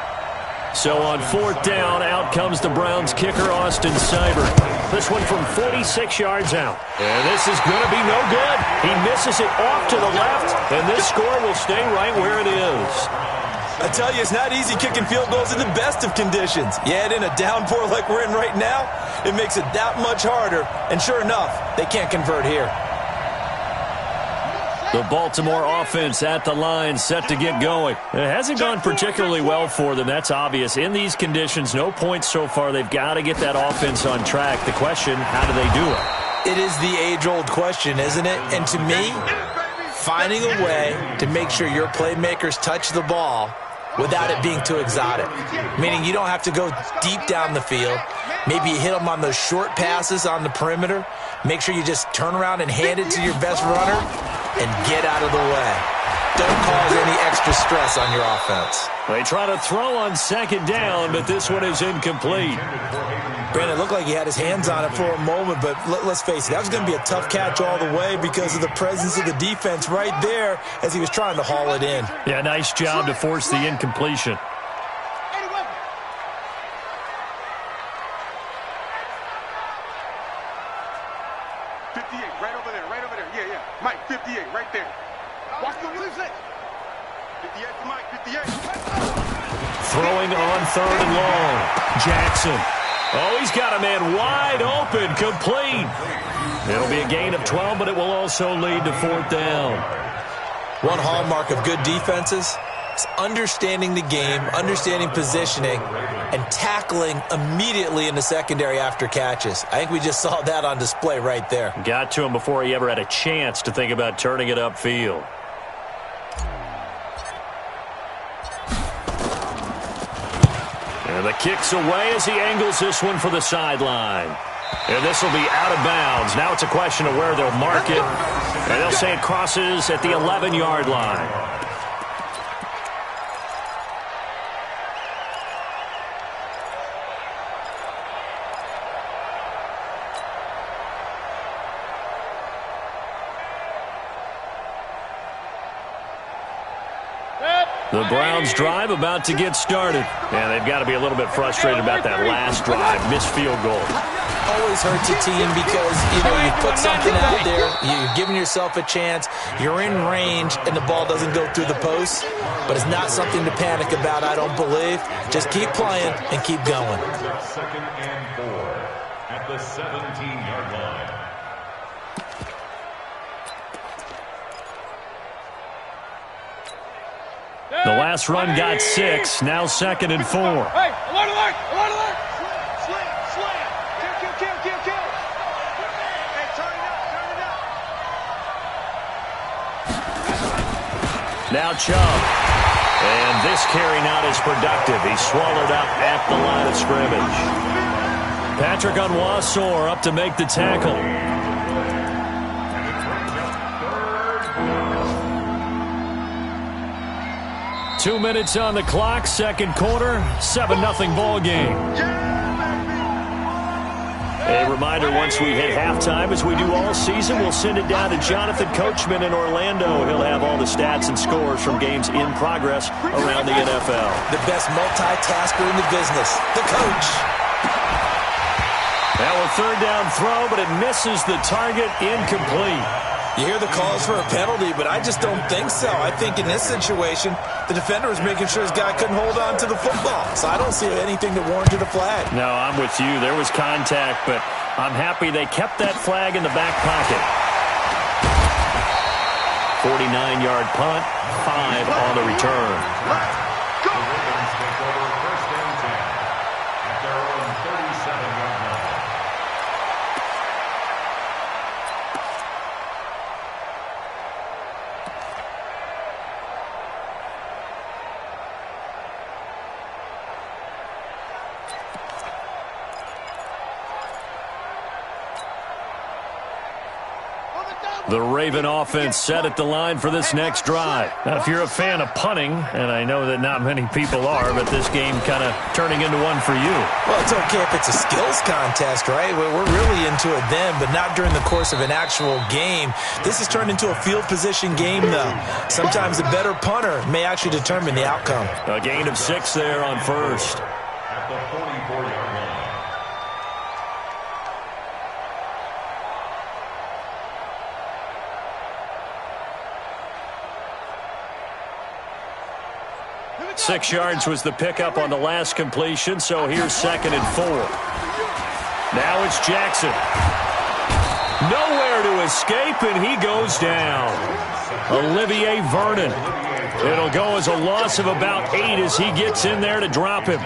So on 4th down, out comes the Browns kicker, Austin Seibert. This one from 46 yards out. And this is going to be no good. He misses it off to the left, and this score will stay right where it is. I tell you, it's not easy kicking field goals in the best of conditions. Yet in a downpour like we're in right now, it makes it that much harder. And sure enough, they can't convert here. The Baltimore offense at the line, set to get going. It hasn't gone particularly well for them, that's obvious. In these conditions, no points so far. They've got to get that offense on track. The question, how do they do it? It is the age-old question, isn't it? And to me, finding a way to make sure your playmakers touch the ball without it being too exotic. Meaning you don't have to go deep down the field. Maybe you hit them on those short passes on the perimeter. Make sure you just turn around and hand it to your best runner and get out of the way. Don't cause any extra stress on your offense. They try to throw on 2nd down, but this one is incomplete. Brandon, it looked like he had his hands on it for a moment, but let's face it, that was going to be a tough catch all the way because of the presence of the defense right there as he was trying to haul it in. Yeah, nice job to force the incompletion. Right over there. Yeah. Mike, 58, right there. Watch the release. 58 to Mike, 58. Throwing on 3rd and long. Jackson. Oh, he's got a man wide open, complete. It'll be a gain of 12, but it will also lead to 4th down. One hallmark of good defenses is understanding the game, understanding positioning, and tackling immediately in the secondary after catches. I think we just saw that on display right there. Got to him before he ever had a chance to think about turning it upfield. And the kick's away as he angles this one for the sideline. And this will be out of bounds. Now it's a question of where they'll mark it. And they'll say it crosses at the 11-yard line. The Browns drive about to get started. And they've got to be a little bit frustrated about that last drive. Missed field goal. Always hurts a team because, you put something out there, you're giving yourself a chance, you're in range, and the ball doesn't go through the post. But it's not something to panic about, I don't believe. Just keep playing and keep going. 2nd and 4 at the 17-yard line. The last run got 6. Now 2nd and 4. Hey, alert! Slam! Kill! Hey, turn it up! Now Chubb. And this carry not as productive. He's swallowed up at the line of scrimmage. Patrick Onwuasor up to make the tackle. 2 minutes on the clock, 2nd quarter, 7-0 ball game. A reminder, once we hit halftime, as we do all season, we'll send it down to Jonathan Coachman in Orlando. He'll have all the stats and scores from games in progress around the NFL. The best multitasker in the business, the coach. Now a 3rd down throw, but it misses the target, incomplete. You hear the calls for a penalty, but I just don't think so. I think in this situation, the defender was making sure his guy couldn't hold on to the football. So I don't see anything that warranted a flag. No, I'm with you. There was contact, but I'm happy they kept that flag in the back pocket. 49-yard punt, 5 on the return. The Ravens take over first and 10 at their own 37-yard line. The Raven offense set at the line for this next drive. Now, if you're a fan of punting, and I know that not many people are, but this game kind of turning into one for you. Well, it's okay if it's a skills contest, right? We're really into it then, but not during the course of an actual game. This has turned into a field position game, though. Sometimes a better punter may actually determine the outcome. A gain of 6 there on first. At the 44-yard line. Six yards was the pickup on the last completion, so here's 2nd and 4. Now it's Jackson. Nowhere to escape, and he goes down. Olivier Vernon. It'll go as a loss of about 8 as he gets in there to drop him.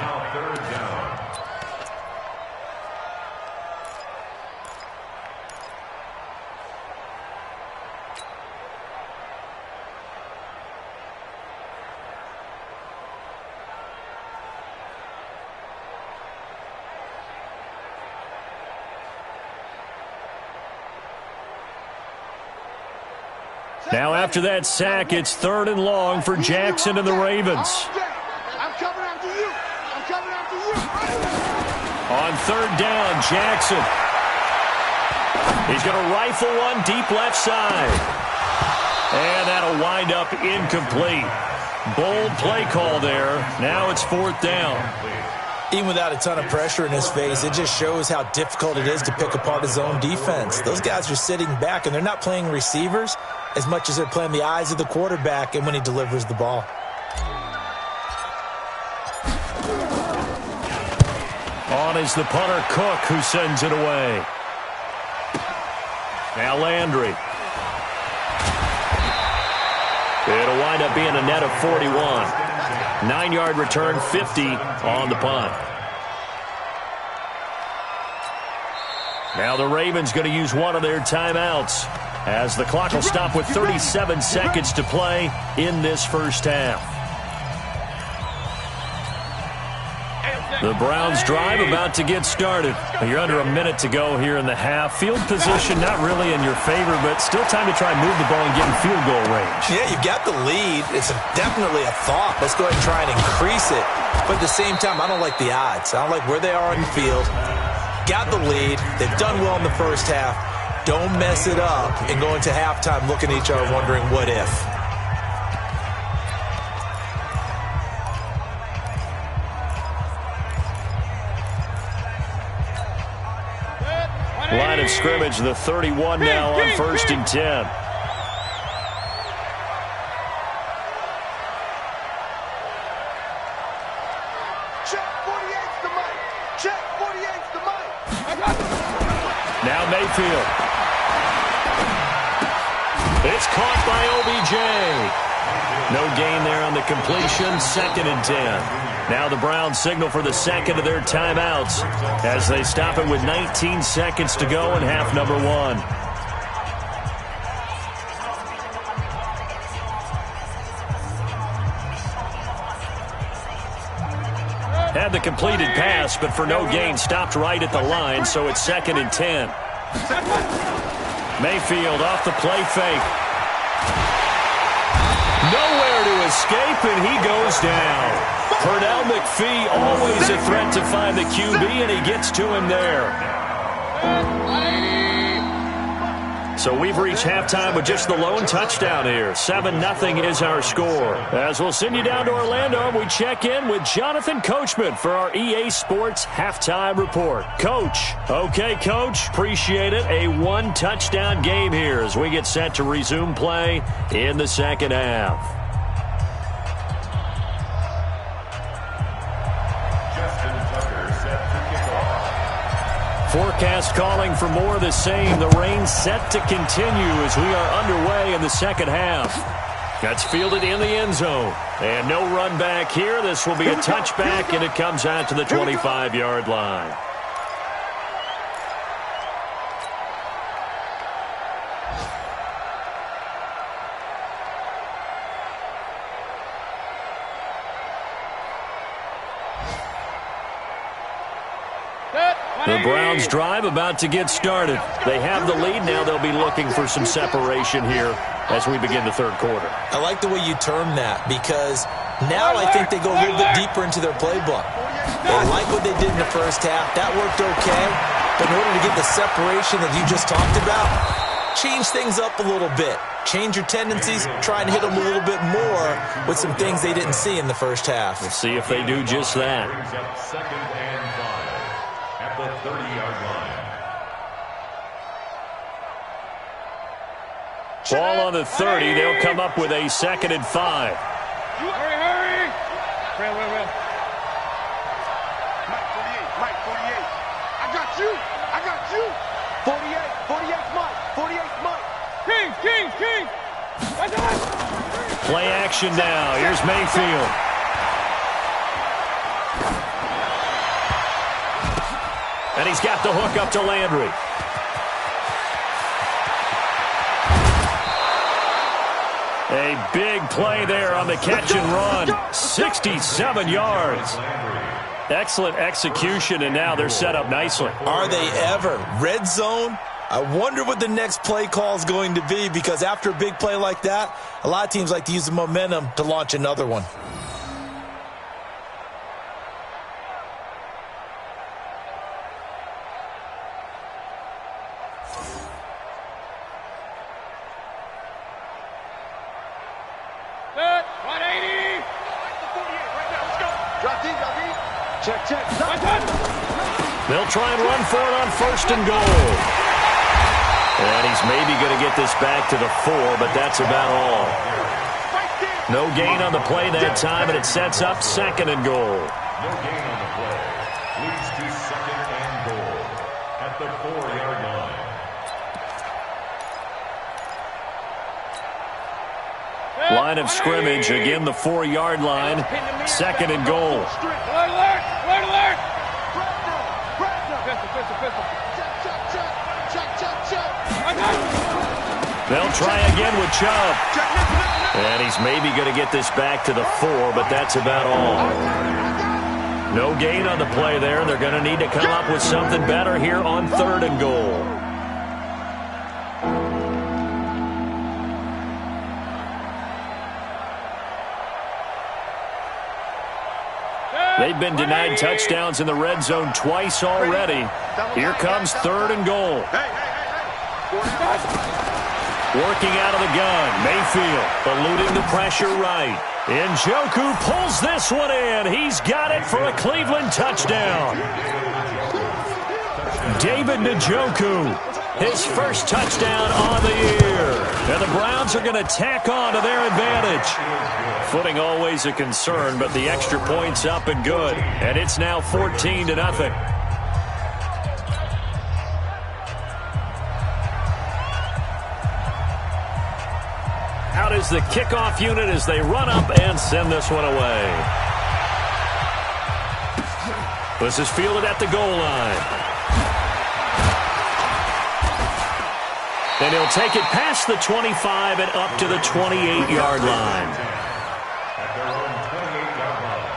Now after that sack, it's 3rd and long for Jackson and the Ravens. I'm coming after you. I'm coming after you. On 3rd down, Jackson. He's going to rifle one deep left side. And that'll wind up incomplete. Bold play call there. Now it's 4th down. Even without a ton of pressure in his face, it just shows how difficult it is to pick apart his own defense. Those guys are sitting back, and they're not playing receivers as much as they're playing the eyes of the quarterback and when he delivers the ball. On is the punter, Cook, who sends it away. Now Landry. It'll wind up being a net of 41. 9-yard return, 50 on the punt. Now the Ravens going to use one of their timeouts as the clock will stop with 37 seconds to play in this first half. The Browns drive about to get started. You're under a minute to go here in the half. Field position not really in your favor, but still time to try and move the ball and get in field goal range. Yeah, you've got the lead. It's definitely a thought. Let's go ahead and try and increase it. But at the same time, I don't like the odds. I don't like where they are on the field. Got the lead. They've done well in the first half. Don't mess it up and go into halftime looking at each other wondering what if. Line of scrimmage, the 31 now on 1st and 10. Check 48's the mic. Check 48's the mic. Now Mayfield. It's caught by OBJ. No gain there on the completion. 2nd and 10. Now the Browns signal for the 2nd of their timeouts as they stop it with 19 seconds to go in half number 1. Had the completed pass, but for no gain, stopped right at the line, so it's 2nd and 10. Mayfield off the play fake. Nowhere to escape, and he goes down. Pernell McPhee, always a threat to find the QB, and he gets to him there. So we've reached halftime with just the lone touchdown here. 7-0 is our score. As we'll send you down to Orlando, we check in with Jonathan Coachman for our EA Sports Halftime Report. Coach. Okay, Coach. Appreciate it. A one-touchdown game here as we get set to resume play in the second half. Forecast calling for more of the same. The rain set to continue as we are underway in the second half. That's fielded in the end zone. And no run back here. This will be a touchback, and it comes out to the 25-yard line. The Browns drive about to get started. They have the lead. Now they'll be looking for some separation here as we begin the third quarter. I like the way you term that because now I think they go a little bit deeper into their playbook. They like what they did in the first half. That worked okay. But in order to get the separation that you just talked about, change things up a little bit. Change your tendencies. Try and hit them a little bit more with some things they didn't see in the first half. We'll see if they do just that. Second and 5 at the 30-yard line. Ball on the 30. They'll come up with a 2nd and 5. Hurry! Rail. Mike, 48. I got you. 48's Mike. King. Play action now. Here's Mayfield. And he's got the hook up to Landry. A big play there on the catch and run. 67 yards. Excellent execution, and now they're set up nicely. Are they ever? Red zone? I wonder what the next play call is going to be because after a big play like that, a lot of teams like to use the momentum to launch another one. They'll try and run for it on 1st and goal. And he's maybe going to get this back to the 4, but that's about all. No gain on the play that time, and it sets up 2nd and goal. No gain on the play. Leads to 2nd and goal at the 4-yard line. Line of scrimmage, again the 4-yard line. 2nd and goal. Alert! They'll try again with Chubb. And he's maybe going to get this back to the 4, but that's about all. No gain on the play there. They're going to need to come up with something better here on 3rd and goal. They've been denied touchdowns in the red zone twice already. Here comes 3rd and goal. Working out of the gun, Mayfield eluding the pressure right. Njoku pulls this one in. He's got it for a Cleveland touchdown. David Njoku, his first touchdown on the year. And the Browns are going to tack on to their advantage. Footing always a concern, but the extra point's up and good. And it's now 14-0. Out is the kickoff unit as they run up and send this one away. This is fielded at the goal line. And he'll take it past the 25 and up to the 28-yard line. At their own 28-yard line.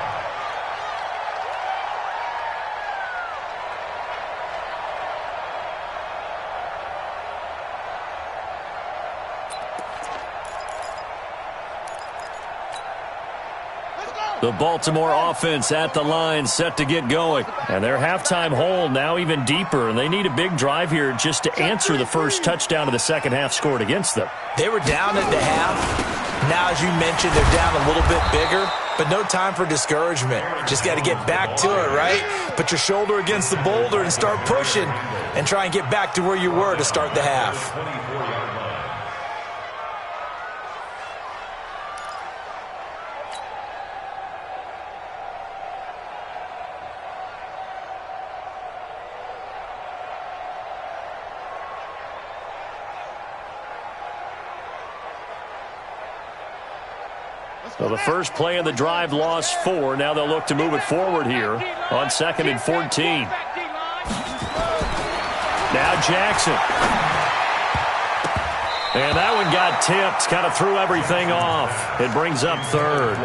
The Baltimore offense at the line, set to get going. And their halftime hole now even deeper, and they need a big drive here just to answer the first touchdown of the second half scored against them. They were down at the half. Now, as you mentioned, they're down a little bit bigger, but no time for discouragement. Just got to get back to it, right? Put your shoulder against the boulder and start pushing and try and get back to where you were to start the half. So the first play of the drive lost 4. Now they'll look to move it forward here on 2nd and 14. Now Jackson. And that one got tipped. Kind of threw everything off. It brings up 3rd.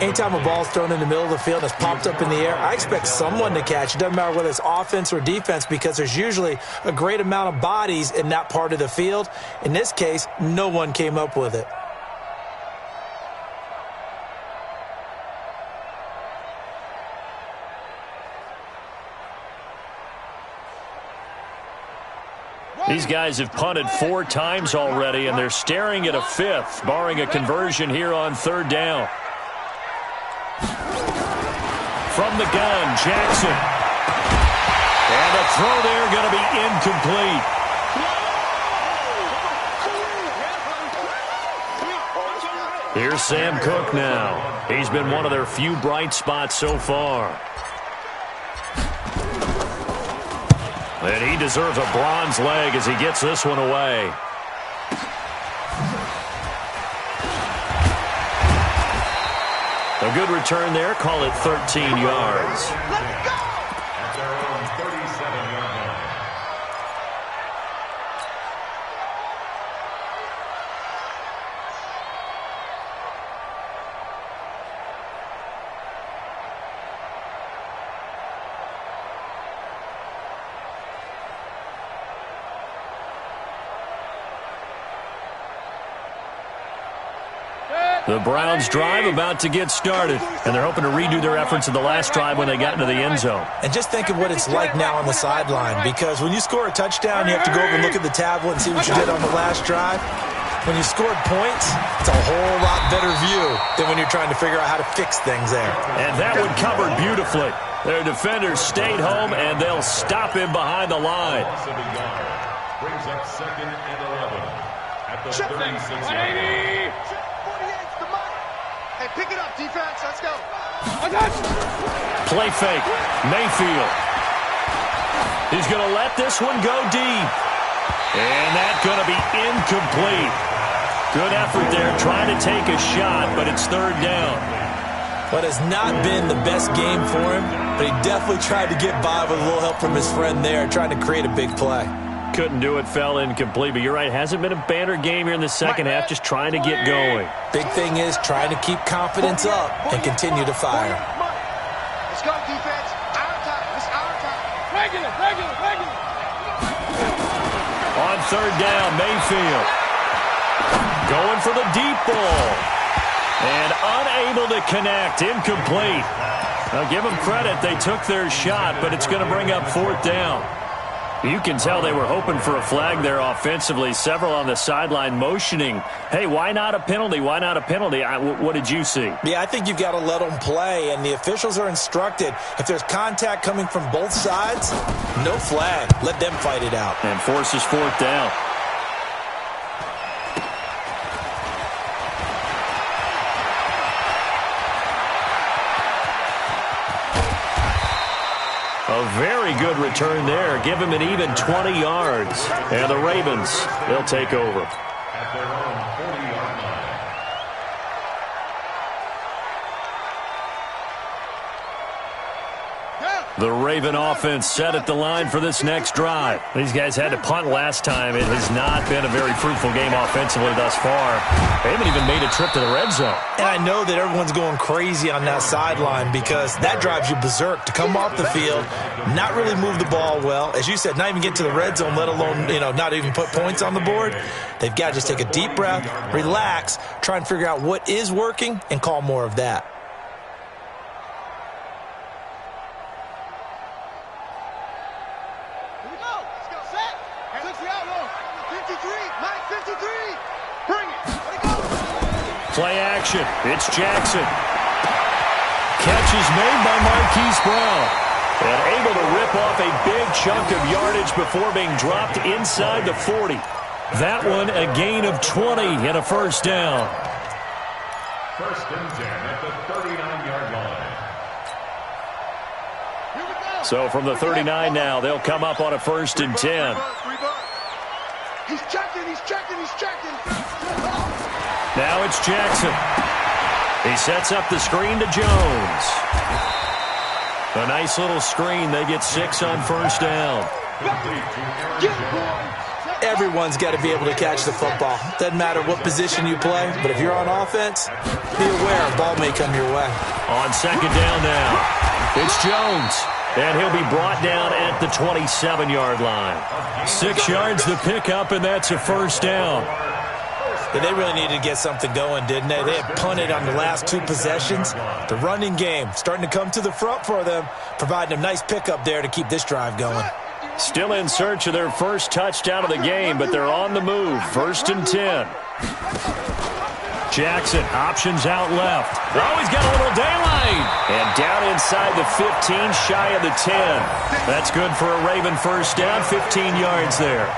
Anytime a ball's thrown in the middle of the field and it's popped up in the air, I expect someone to catch. It doesn't matter whether it's offense or defense because there's usually a great amount of bodies in that part of the field. In this case, no one came up with it. These guys have punted 4 times already, and they're staring at a 5th, barring a conversion here on 3rd down. From the gun, Jackson. And the throw there going to be incomplete. Here's Sam Cook now. He's been one of their few bright spots so far. And he deserves a bronze leg as he gets this one away. A good return there. Call it 13 yards. Let's go! At their own 37-yard line. The Browns drive about to get started, and they're hoping to redo their efforts in the last drive when they got into the end zone. And just think of what it's like now on the sideline, because when you score a touchdown, you have to go over and look at the tablet and see what you did on the last drive. When you scored points, it's a whole lot better view than when you're trying to figure out how to fix things there. And that one covered beautifully. Their defenders stayed home, and they'll stop him behind the line. Brings up 2nd and 11 at the 36-yard line. Hey, pick it up, defense. Let's go. Play fake. Mayfield. He's going to let this one go deep. And that's going to be incomplete. Good effort there trying to take a shot, but it's 3rd down. What has not been the best game for him, but he definitely tried to get by with a little help from his friend there, trying to create a big play. Couldn't do it, fell incomplete, but you're right, hasn't been a banner game here in the second half, just trying to get going. Big thing is trying to keep confidence up and continue to fire. Let's go, defense. Our time. It's our time. Regular. On 3rd down, Mayfield. Going for the deep ball. And unable to connect, incomplete. Now give them credit, they took their shot, but it's going to bring up 4th down. You can tell they were hoping for a flag there offensively. Several on the sideline motioning, hey, why not a penalty? Why not a penalty? What did you see? Yeah, I think you've got to let them play, and the officials are instructed. If there's contact coming from both sides, no flag. Let them fight it out. And forces 4th down. A very good return there. Give him an even 20 yards. And the Ravens, they'll take over. At their own 40-yard line. The Raven offense set at the line for this next drive. These guys had to punt last time. It has not been a very fruitful game offensively thus far. They haven't even made a trip to the red zone. And I know that everyone's going crazy on that sideline because that drives you berserk to come off the field, not really move the ball well. As you said, not even get to the red zone, let alone, not even put points on the board. They've got to just take a deep breath, relax, try and figure out what is working, and call more of that. Play action. It's Jackson. Catch is made by Marquise Brown. And able to rip off a big chunk of yardage before being dropped inside the 40. That one a gain of 20 and a first down. First and 10 at the 39-yard line. So from the 39 now, they'll come up on a first and 10. He's checking. Now it's Jackson. He sets up the screen to Jones. A nice little screen. They get 6 on first down. Everyone's got to be able to catch the football. Doesn't matter what position you play, but if you're on offense, be aware a ball may come your way. On second down now, it's Jones. And he'll be brought down at the 27-yard line. 6 yards to pick up, and that's a first down. Yeah, they really needed to get something going, didn't they? They had punted on the last 2 possessions. The running game starting to come to the front for them, providing a nice pickup there to keep this drive going. Still in search of their first touchdown of the game, but they're on the move. First and 10. Jackson, options out left. Oh, he's got a little daylight. And down inside the 15, shy of the 10. That's good for a Raven first down, 15 yards there.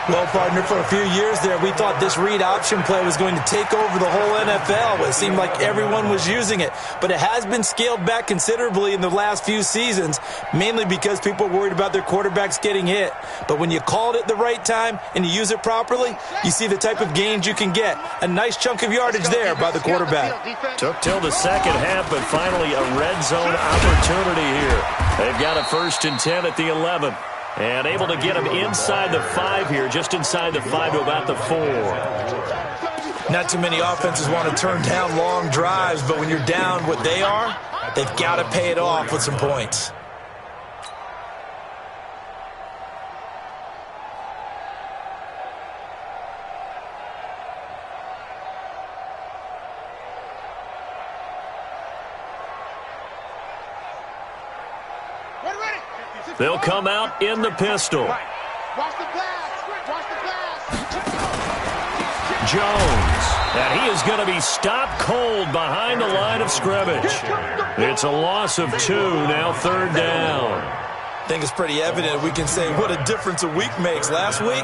Well, partner, for a few years there, we thought this read option play was going to take over the whole NFL. It seemed like everyone was using it. But it has been scaled back considerably in the last few seasons, mainly because people are worried about their quarterbacks getting hit. But when you call it at the right time and you use it properly, you see the type of gains you can get. A nice chunk of yardage there by the quarterback. Took till the second half, but finally a red zone opportunity here. They've got a first and 10 at the 11. And able to get him inside the 5 here, just inside the 5 to about the 4. Not too many offenses want to turn down long drives, but when you're down what they are, they've got to pay it off with some points. They'll come out in the pistol. Watch the pass. Watch the pass. Jones. And he is going to be stopped cold behind the line of scrimmage. It's a loss of 2, now third down. I think it's pretty evident we can say what a difference a week makes. Last week,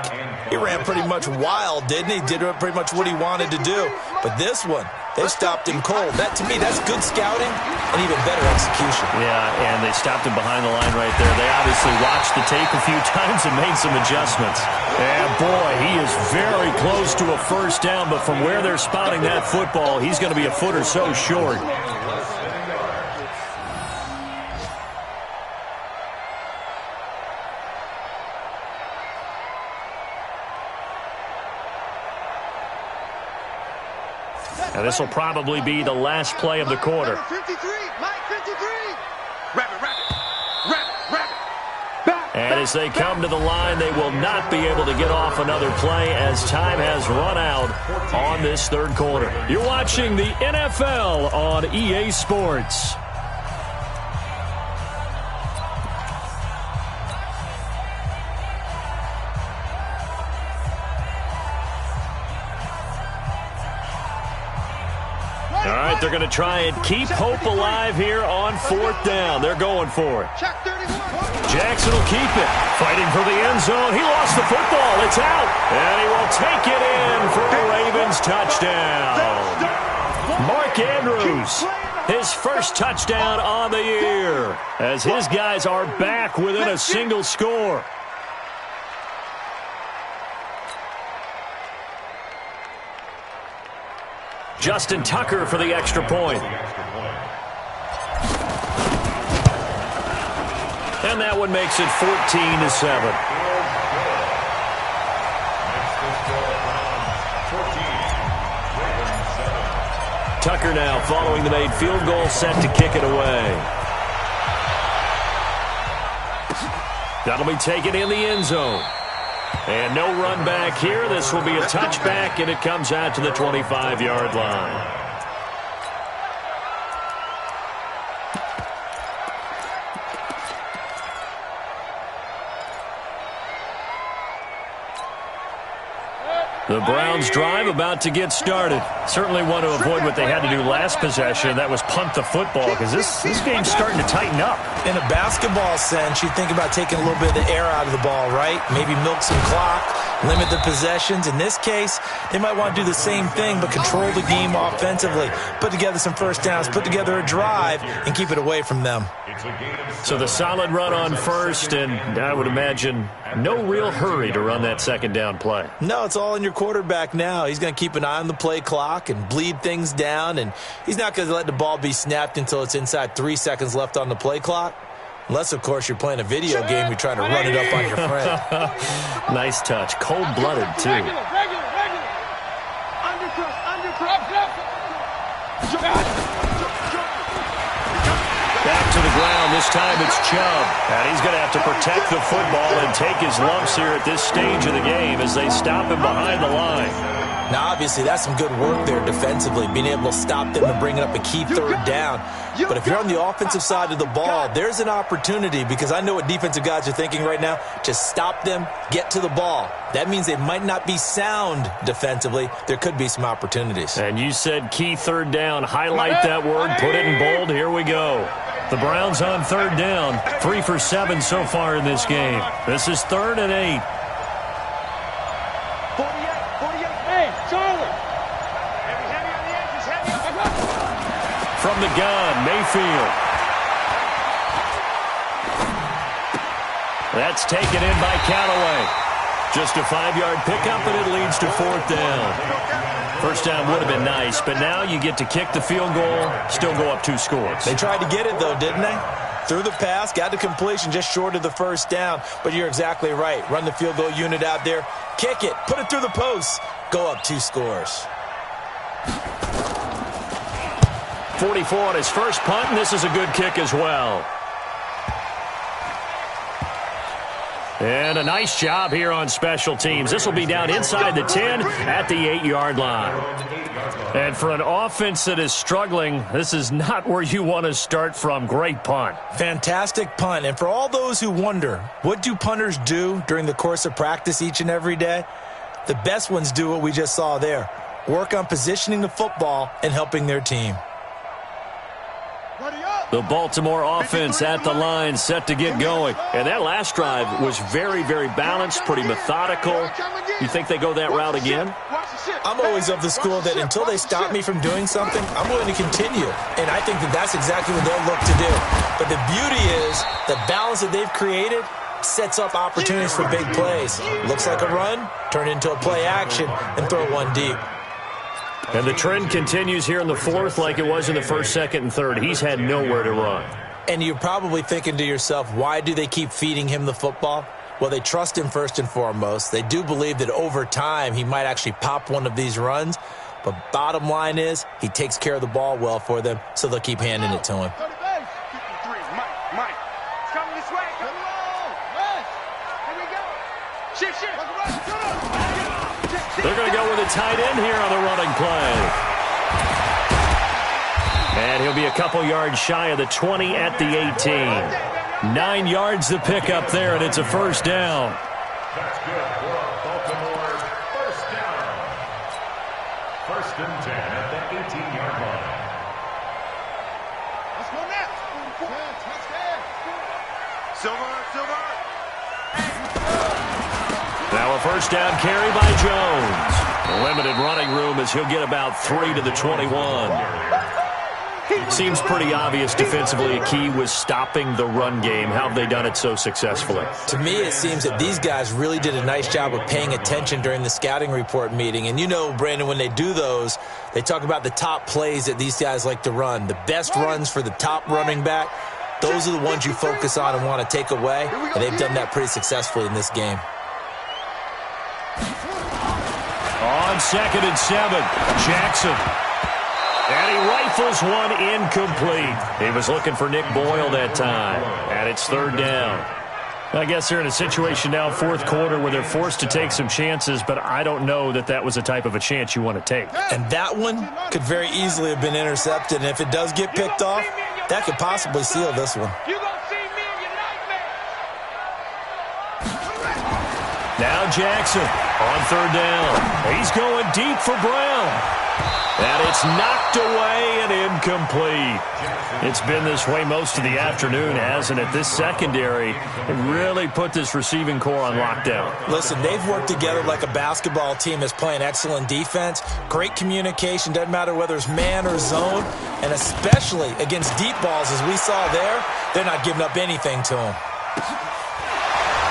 he ran pretty much wild, didn't he? Did pretty much what he wanted to do. But this one, they stopped him cold. That, to me, that's good scouting and even better execution. Yeah, and they stopped him behind the line right there. They obviously watched the tape a few times and made some adjustments. And, boy, he is very close to a first down, but from where they're spotting that football, he's going to be a foot or so short. And this will probably be the last play of the quarter. 53, Mike 53. And as they come to the line, they will not be able to get off another play as time has run out on this third quarter. You're watching the NFL on EA Sports. All right, they're going to try and keep hope alive here on fourth down. They're going for it. Jackson will keep it. Fighting for the end zone. He lost the football. It's out. And he will take it in for a Ravens touchdown. Mark Andrews, his first touchdown on the year, as his guys are back within a single score. Justin Tucker for the extra point. And that one makes it 14-7. Tucker now following the made field goal, set to kick it away. That'll be taken in the end zone. And no run back here. This will be a touchback, and it comes out to the 25-yard line. The Browns' drive about to get started. Certainly want to avoid what they had to do last possession. That was punt the football, because this game's starting to tighten up. In a basketball sense, you think about taking a little bit of the air out of the ball, right? Maybe milk some clock, limit the possessions. In this case, they might want to do the same thing, but control the game offensively. Put together some first downs, put together a drive, and keep it away from them. So the solid run on first, and I would imagine no real hurry to run that second down play. No, it's all in your quarterback now. He's going to keep an eye on the play clock and bleed things down, and he's not going to let the ball be snapped until it's inside 3 seconds left on the play clock. Unless, of course, you're playing a video game, you're trying to run it up on your friend. Nice touch. Cold-blooded, too. Regular. Back to the ground. This time it's Chubb. And he's going to have to protect the football and take his lumps here at this stage of the game as they stop him behind the line. Now, obviously, that's some good work there defensively, being able to stop them and bring up a key third down. But if you're on the offensive side of the ball, there's an opportunity, because I know what defensive guys are thinking right now. Just stop them, get to the ball. That means they might not be sound defensively. There could be some opportunities. And you said key third down. Highlight that word. Put it in bold. Here we go. The Browns on third down. 3 for 7 so far in this game. This is 3rd and 8. 48. Hey, Charlie. Heavy on the edges. Heavy. From the gun, Mayfield. That's taken in by Callaway. Just a 5-yard pickup, and it leads to 4th down. First down would have been nice, but now you get to kick the field goal, still go up 2 scores. They tried to get it, though, didn't they? Threw the pass, got the completion just short of the first down. But you're exactly right. Run the field goal unit out there. Kick it. Put it through the posts. Go up 2 scores. 44 on his first punt, and this is a good kick as well. And a nice job here on special teams. This will be down inside the 10 at the 8-yard line. And for an offense that is struggling, this is not where you want to start from. Great punt. Fantastic punt. And for all those who wonder, what do punters do during the course of practice each and every day? The best ones do what we just saw there. Work on positioning the football and helping their team. The Baltimore offense at the line, set to get going. And that last drive was very, very balanced, pretty methodical. You think they go that route again? I'm always of the school that until they stop me from doing something, I'm going to continue. And I think that that's exactly what they'll look to do. But the beauty is the balance that they've created sets up opportunities for big plays. Looks like a run, turn into a play action, and throw one deep. And the trend continues here in the 4th like it was in the 1st, 2nd, and 3rd. He's had nowhere to run. And you're probably thinking to yourself, why do they keep feeding him the football? Well, they trust him first and foremost. They do believe that over time he might actually pop one of these runs. But bottom line is he takes care of the ball well for them, so they'll keep handing it to him. Mike. It's coming this way. Come on. Here we go. Shift. They're going to go with a tight end here on the running play. And he'll be a couple yards shy of the 20 at the 18. 9 yards to pick up there, and it's a first down. That's good for a Baltimore first down. 1st and 10 at the 18-yard line. Let's go next. Silver. Now a first down carry by Jones. Limited running room as he'll get about 3 to the 21. Seems pretty obvious defensively a key was stopping the run game. How have they done it so successfully? To me, it seems that these guys really did a nice job of paying attention during the scouting report meeting. And you know, Brandon, when they do those, they talk about the top plays that these guys like to run. The best runs for the top running back. those are the ones you focus on and want to take away, and they've done that pretty successfully in this game. On 2nd and 7, Jackson. And he rifles one incomplete. He was looking for Nick Boyle that time. And it's 3rd down. I guess they're in a situation now, 4th quarter, where they're forced to take some chances, but I don't know that that was the type of a chance you want to take. And that one could very easily have been intercepted. And if it does get picked off, that could possibly seal this one. Now Jackson on 3rd down. He's going deep for Brown. And it's knocked away and incomplete. It's been this way most of the afternoon, hasn't it? This secondary really put this receiving core on lockdown. Listen, they've worked together like a basketball team that's playing excellent defense. Great communication, doesn't matter whether it's man or zone. And especially against deep balls, as we saw there, they're not giving up anything to him.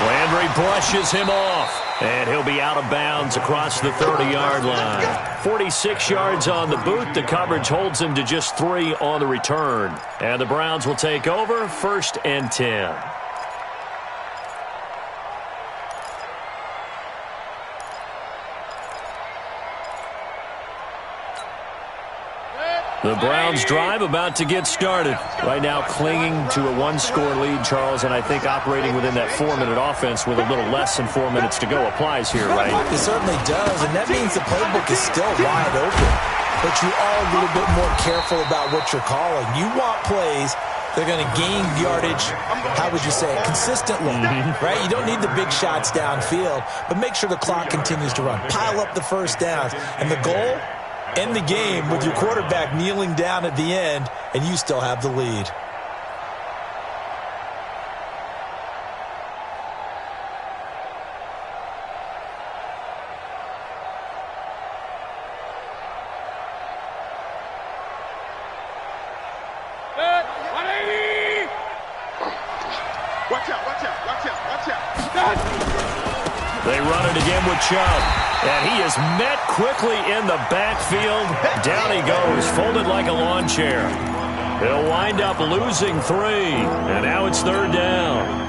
Landry brushes him off. And he'll be out of bounds across the 30-yard line. 46 yards on the boot. The coverage holds him to just 3 on the return. And the Browns will take over 1st and 10. The Browns drive about to get started. Right now clinging to a 1-score lead, Charles, and I think operating within that 4-minute offense with a little less than 4 minutes to go applies here, right? It certainly does, and that means the playbook is still wide open. But you are a little bit more careful about what you're calling. You want plays that are going to gain yardage, how would you say it, consistently, right? You don't need the big shots downfield, but make sure the clock continues to run. Pile up the first downs, and the goal? End the game with your quarterback kneeling down at the end, and you still have the lead. Watch out, watch out, watch out, watch out. They run it again with Chubb. And he is met quickly in the backfield. Down he goes, folded like a lawn chair. He'll wind up losing 3. And now it's 3rd down.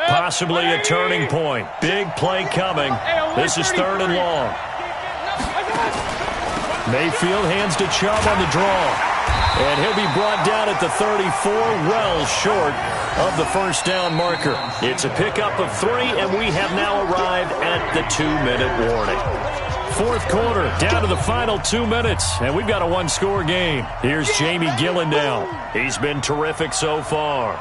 Possibly a turning point. Big play coming. This is 3rd and long. Mayfield hands to Chubb on the draw. And he'll be brought down at the 34, well short of the 1st down marker. It's a pickup of 3, and we have now arrived at the 2-minute warning. 4th quarter, down to the final 2 minutes, and we've got a 1-score game. Here's Jamie Gillendow. He's been terrific so far.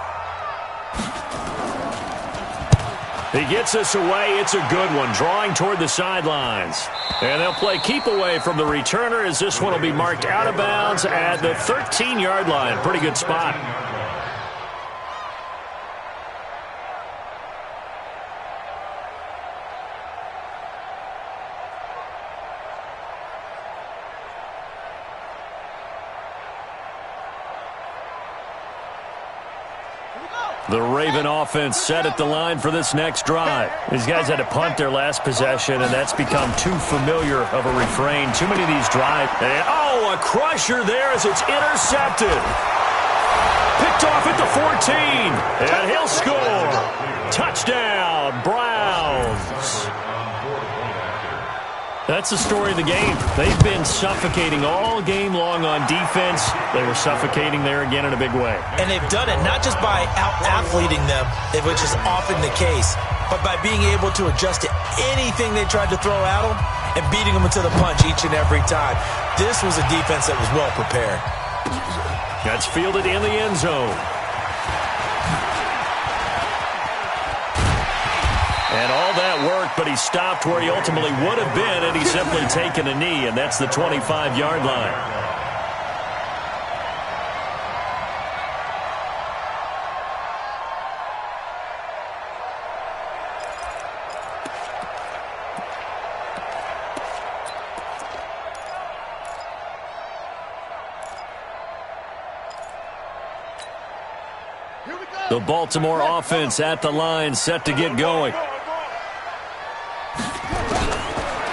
He gets us away. It's a good one, drawing toward the sidelines. And they'll play keep away from the returner as this one will be marked out of bounds at the 13-yard line. Pretty good spot. The Raven offense set at the line for this next drive. These guys had to punt their last possession, and that's become too familiar of a refrain. Too many of these drives. And, a crusher there as it's intercepted. Picked off at the 14, and he'll score. Touchdown, Browns. That's the story of the game. They've been suffocating all game long on defense. They were suffocating there again in a big way. And they've done it not just by out-athleting them, which is often the case, but by being able to adjust to anything they tried to throw at them and beating them into the punch each and every time. This was a defense that was well prepared. That's fielded in the end zone. And all that worked, but he stopped where he ultimately would have been, and he's simply taken a knee, and that's the 25-yard line. The Baltimore offense at the line, set to get going.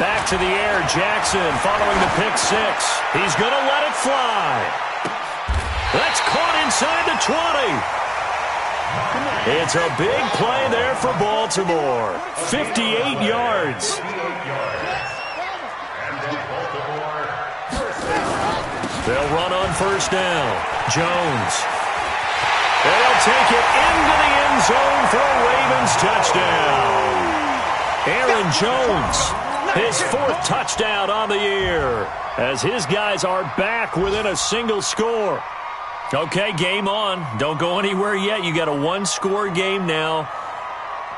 Back to the air, Jackson following the pick six. He's going to let it fly. That's caught inside the 20. It's a big play there for Baltimore. 58 yards. They'll run on first down. Jones. They'll take it into the end zone for a Ravens touchdown. Aaron Jones, his fourth touchdown on the year, as his guys are back within a single score. Okay, game on. Don't go anywhere yet. You got a one-score game now.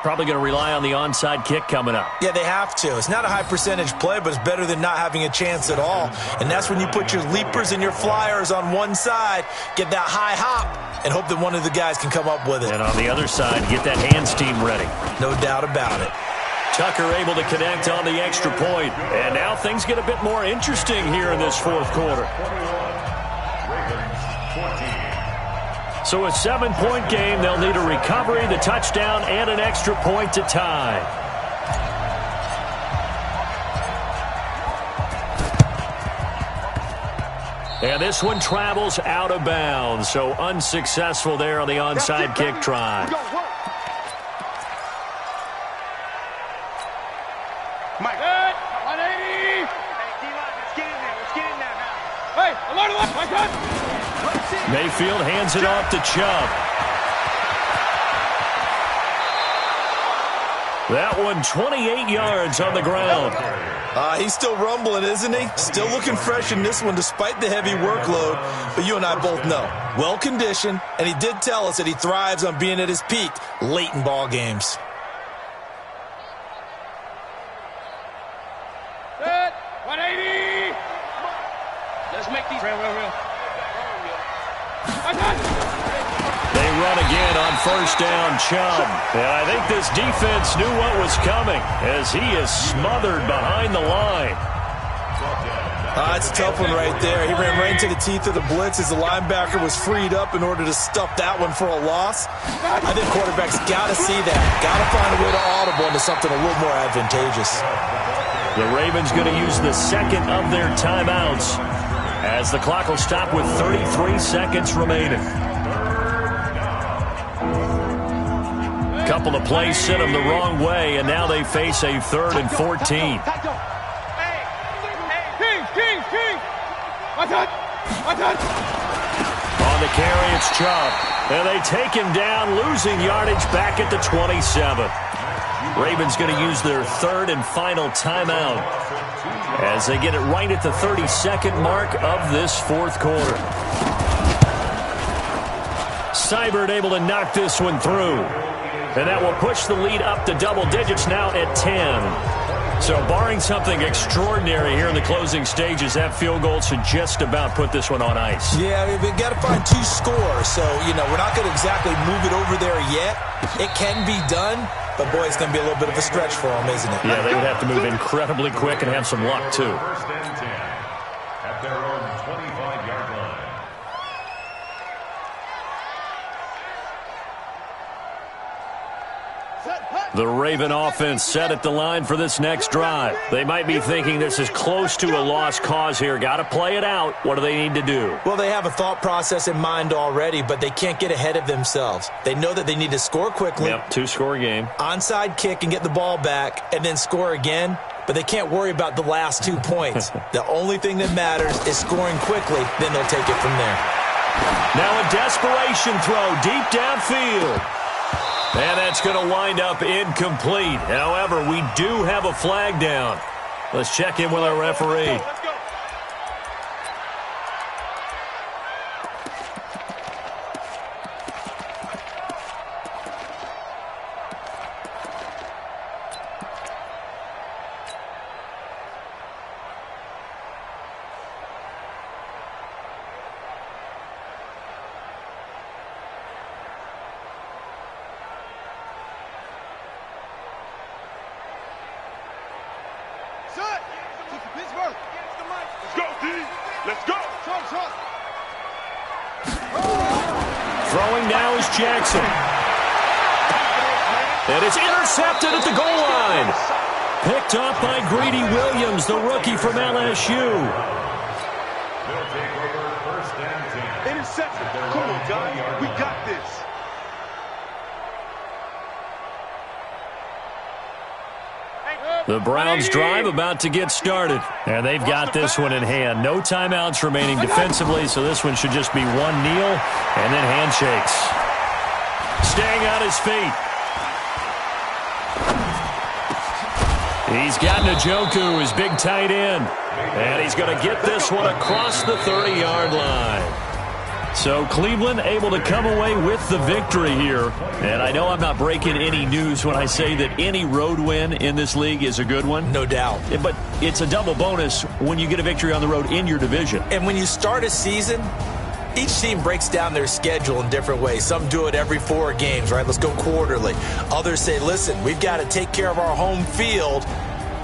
Probably going to rely on the onside kick coming up. Yeah, they have to. It's not a high-percentage play, but it's better than not having a chance at all. And that's when you put your leapers and your flyers on one side, get that high hop, and hope that one of the guys can come up with it. And on the other side, get that hands team ready. No doubt about it. Tucker able to connect on the extra point. And now things get a bit more interesting here in this fourth quarter. So a 7-point game, they'll need a recovery, the touchdown, and an extra point to tie. And this one travels out of bounds, so unsuccessful there on the onside kick try. Mike, 180. Hey, D-line, let's get in there. Let's get in there now. Hey, alert, alert, my God. Mayfield hands it off to Chubb. That one 28 yards on the ground. He's still rumbling, isn't he? Still looking fresh in this one despite the heavy workload. But you and I both know, well-conditioned, and he did tell us that he thrives on being at his peak late in ball games. Set, 180. Let's make these real. They run again on first down, Chubb. And I think this defense knew what was coming as he is smothered behind the line. That's a tough one right there. He ran right into the teeth of the blitz as the linebacker was freed up in order to stuff that one for a loss. I think quarterbacks got to see that. Got to find a way to audible into something a little more advantageous. The Ravens going to use the second of their timeouts as the clock will stop with 33 seconds remaining. Couple of plays sent them the wrong way, and now they face a 3rd and 14. On the carry, it's Chubb. And they take him down, losing yardage back at the 27. Ravens going to use their 3rd and final timeout as they get it right at the 32nd mark of this fourth quarter. Seibert able to knock this one through. And that will push the lead up to double digits now at 10. So barring something extraordinary here in the closing stages, that field goal should just about put this one on ice. Yeah, we've got to find 2 scores. So, we're not going to exactly move it over there yet. It can be done, but boy, it's going to be a little bit of a stretch for them, isn't it? Yeah, they would have to move incredibly quick and have some luck, too. First and 10 at their own 25-yard line. The Raven offense set at the line for this next drive. They might be thinking this is close to a lost cause here. Got to play it out. What do they need to do? Well, they have a thought process in mind already, but they can't get ahead of themselves. They know that they need to score quickly. Yep, 2-score game. Onside kick and get the ball back and then score again, but they can't worry about the last 2 points. The only thing that matters is scoring quickly, then they'll take it from there. Now a desperation throw deep downfield. And that's going to wind up incomplete. However, we do have a flag down. Let's check in with our referee. Throwing now is Jackson. And it's intercepted at the goal line. Picked up by Greedy Williams, the rookie from LSU. They'll take over first and 10. Interception. Come on, guys. We got this. The Browns drive about to get started. And they've got this one in hand. No timeouts remaining defensively, so this one should just be one kneel and then handshakes. Staying on his feet. He's got Njoku, his big tight end. And he's going to get this one across the 30-yard line. So Cleveland able to come away with the victory here. And I know I'm not breaking any news when I say that any road win in this league is a good one. No doubt. But it's a double bonus when you get a victory on the road in your division. And when you start a season, each team breaks down their schedule in different ways. Some do it every 4 games, right? Let's go quarterly. Others say, listen, we've got to take care of our home field.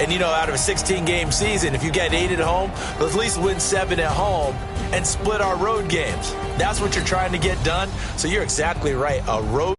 And, you know, out of a 16-game season, if you get 8 at home, let's at least win 7 at home and split our road games. That's what you're trying to get done. So you're exactly right. A road